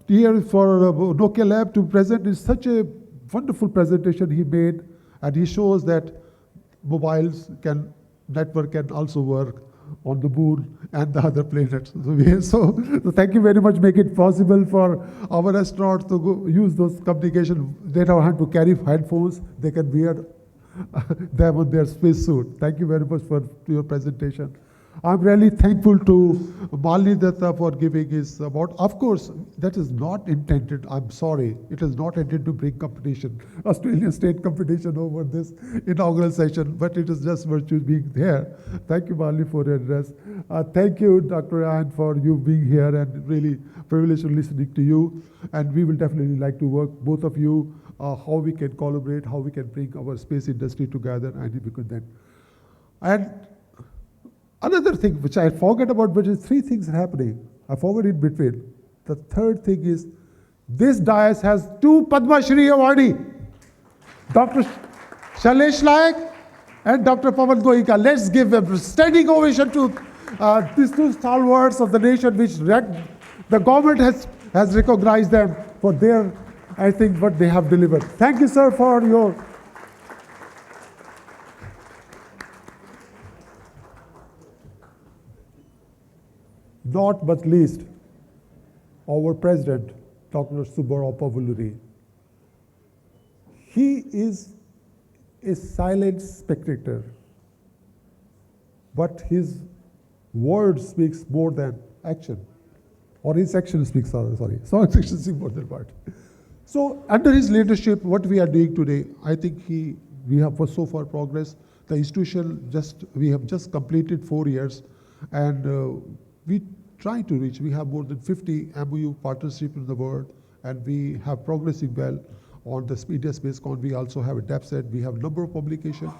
Thierry for Nokia Lab to present. It's such a wonderful presentation he made, and he shows that mobiles network can also work on the moon and the other planets. So thank you very much. Make it possible for our astronauts to use those communication. They don't have to carry headphones. They can wear them on their spacesuit. Thank you very much for your presentation. I'm really thankful to Malini for giving his about. Of course, that is not intended. I'm sorry. It is not intended to bring competition, Australian state competition over this inaugural session, but it is just virtue being there. Thank you, Malini, for your address. Thank you, Dr. Ann, for you being here, and really privileged listening to you. And we will definitely like to work, both of you, how we can collaborate, how we can bring our space industry together, and if we could then. And another thing which I forgot about, but is 3 things happening. I forgot in between. The third thing is, this dais has 2 Padma Shri awardees, Dr. Shailesh Nayak and Dr. Pawan Goenka. Let's give a standing ovation to these 2 stalwarts of the nation, which the government has recognized them for their, I think, what they have delivered. Thank you, sir, for your. Not but least, our president, Dr. Subba Pavuluri. He is a silent spectator, but his word speaks more than action, or his action speaks, sorry. So his action speaks more than word. So under his leadership, what we are doing today, I think we have so far progress. The institution we have just completed 4 years, and we try to reach. We have more than 50 MoU partnerships in the world, and we have progressing well on the Media Space Con. We also have a depth set. We have a number of publications.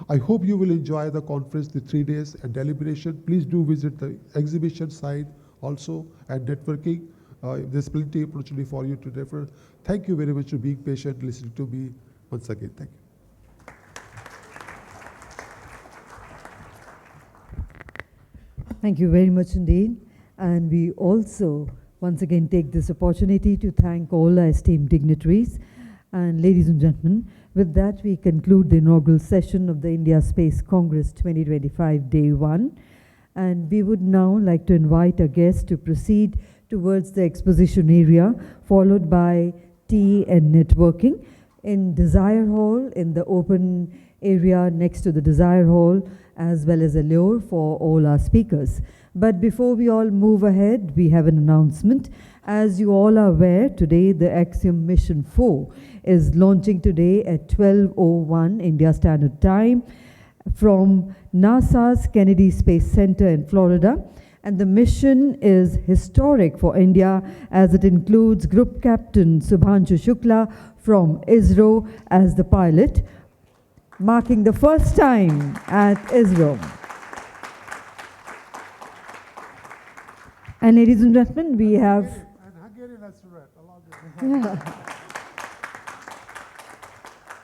I hope you will enjoy the conference, the 3 days and deliberation. Please do visit the exhibition side also, and networking. There's plenty of opportunity for you to refer. Thank you very much for being patient, listening to me once again. Thank you. Thank you very much indeed. And we also once again take this opportunity to thank all our esteemed dignitaries. And ladies and gentlemen, with that we conclude the inaugural session of the India Space Congress 2025 Day 1. And we would now like to invite our guests to proceed towards the exposition area, followed by tea and networking in Desire Hall, in the open area next to the Desire Hall, as well as a lure for all our speakers. But before we all move ahead, we have an announcement. As you all are aware, today the Axiom Mission 4 is launching today at 12:01 India Standard Time from NASA's Kennedy Space Center in Florida. And the mission is historic for India, as it includes Group Captain Subhanshu Shukla from ISRO as the pilot, marking the first time at ISRO. And ladies and gentlemen, we have...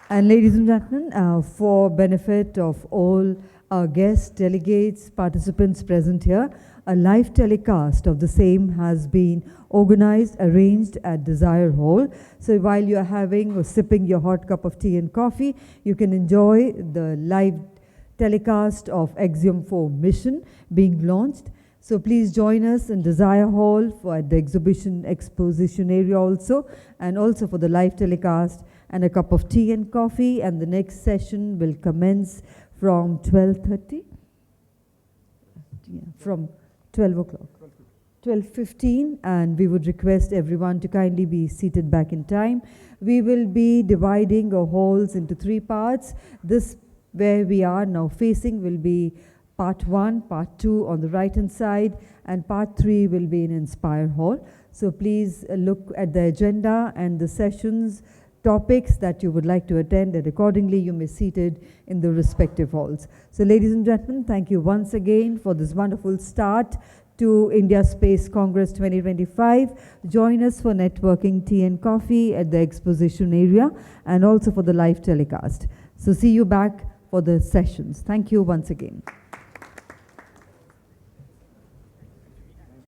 And ladies and gentlemen, for benefit of all our guests, delegates, participants present here, a live telecast of the same has been organized, arranged at Desire Hall. So while you're having or sipping your hot cup of tea and coffee, you can enjoy the live telecast of Axiom 4 mission being launched. So please join us in Desire Hall for at the exposition area also, and also for the live telecast, and a cup of tea and coffee. And the next session will commence from 12:30? Yeah, from 12 o'clock. 12:15, and we would request everyone to kindly be seated back in time. We will be dividing our halls into 3 parts. This, where we are now facing, will be part 1, part 2 on the right hand side, and part 3 will be in Inspire Hall. So please look at the agenda and the sessions, topics that you would like to attend, and accordingly you may be seated in the respective halls. So ladies and gentlemen, thank you once again for this wonderful start to India Space Congress 2025. Join us for networking, tea and coffee at the exposition area, and also for the live telecast. So see you back for the sessions. Thank you once again.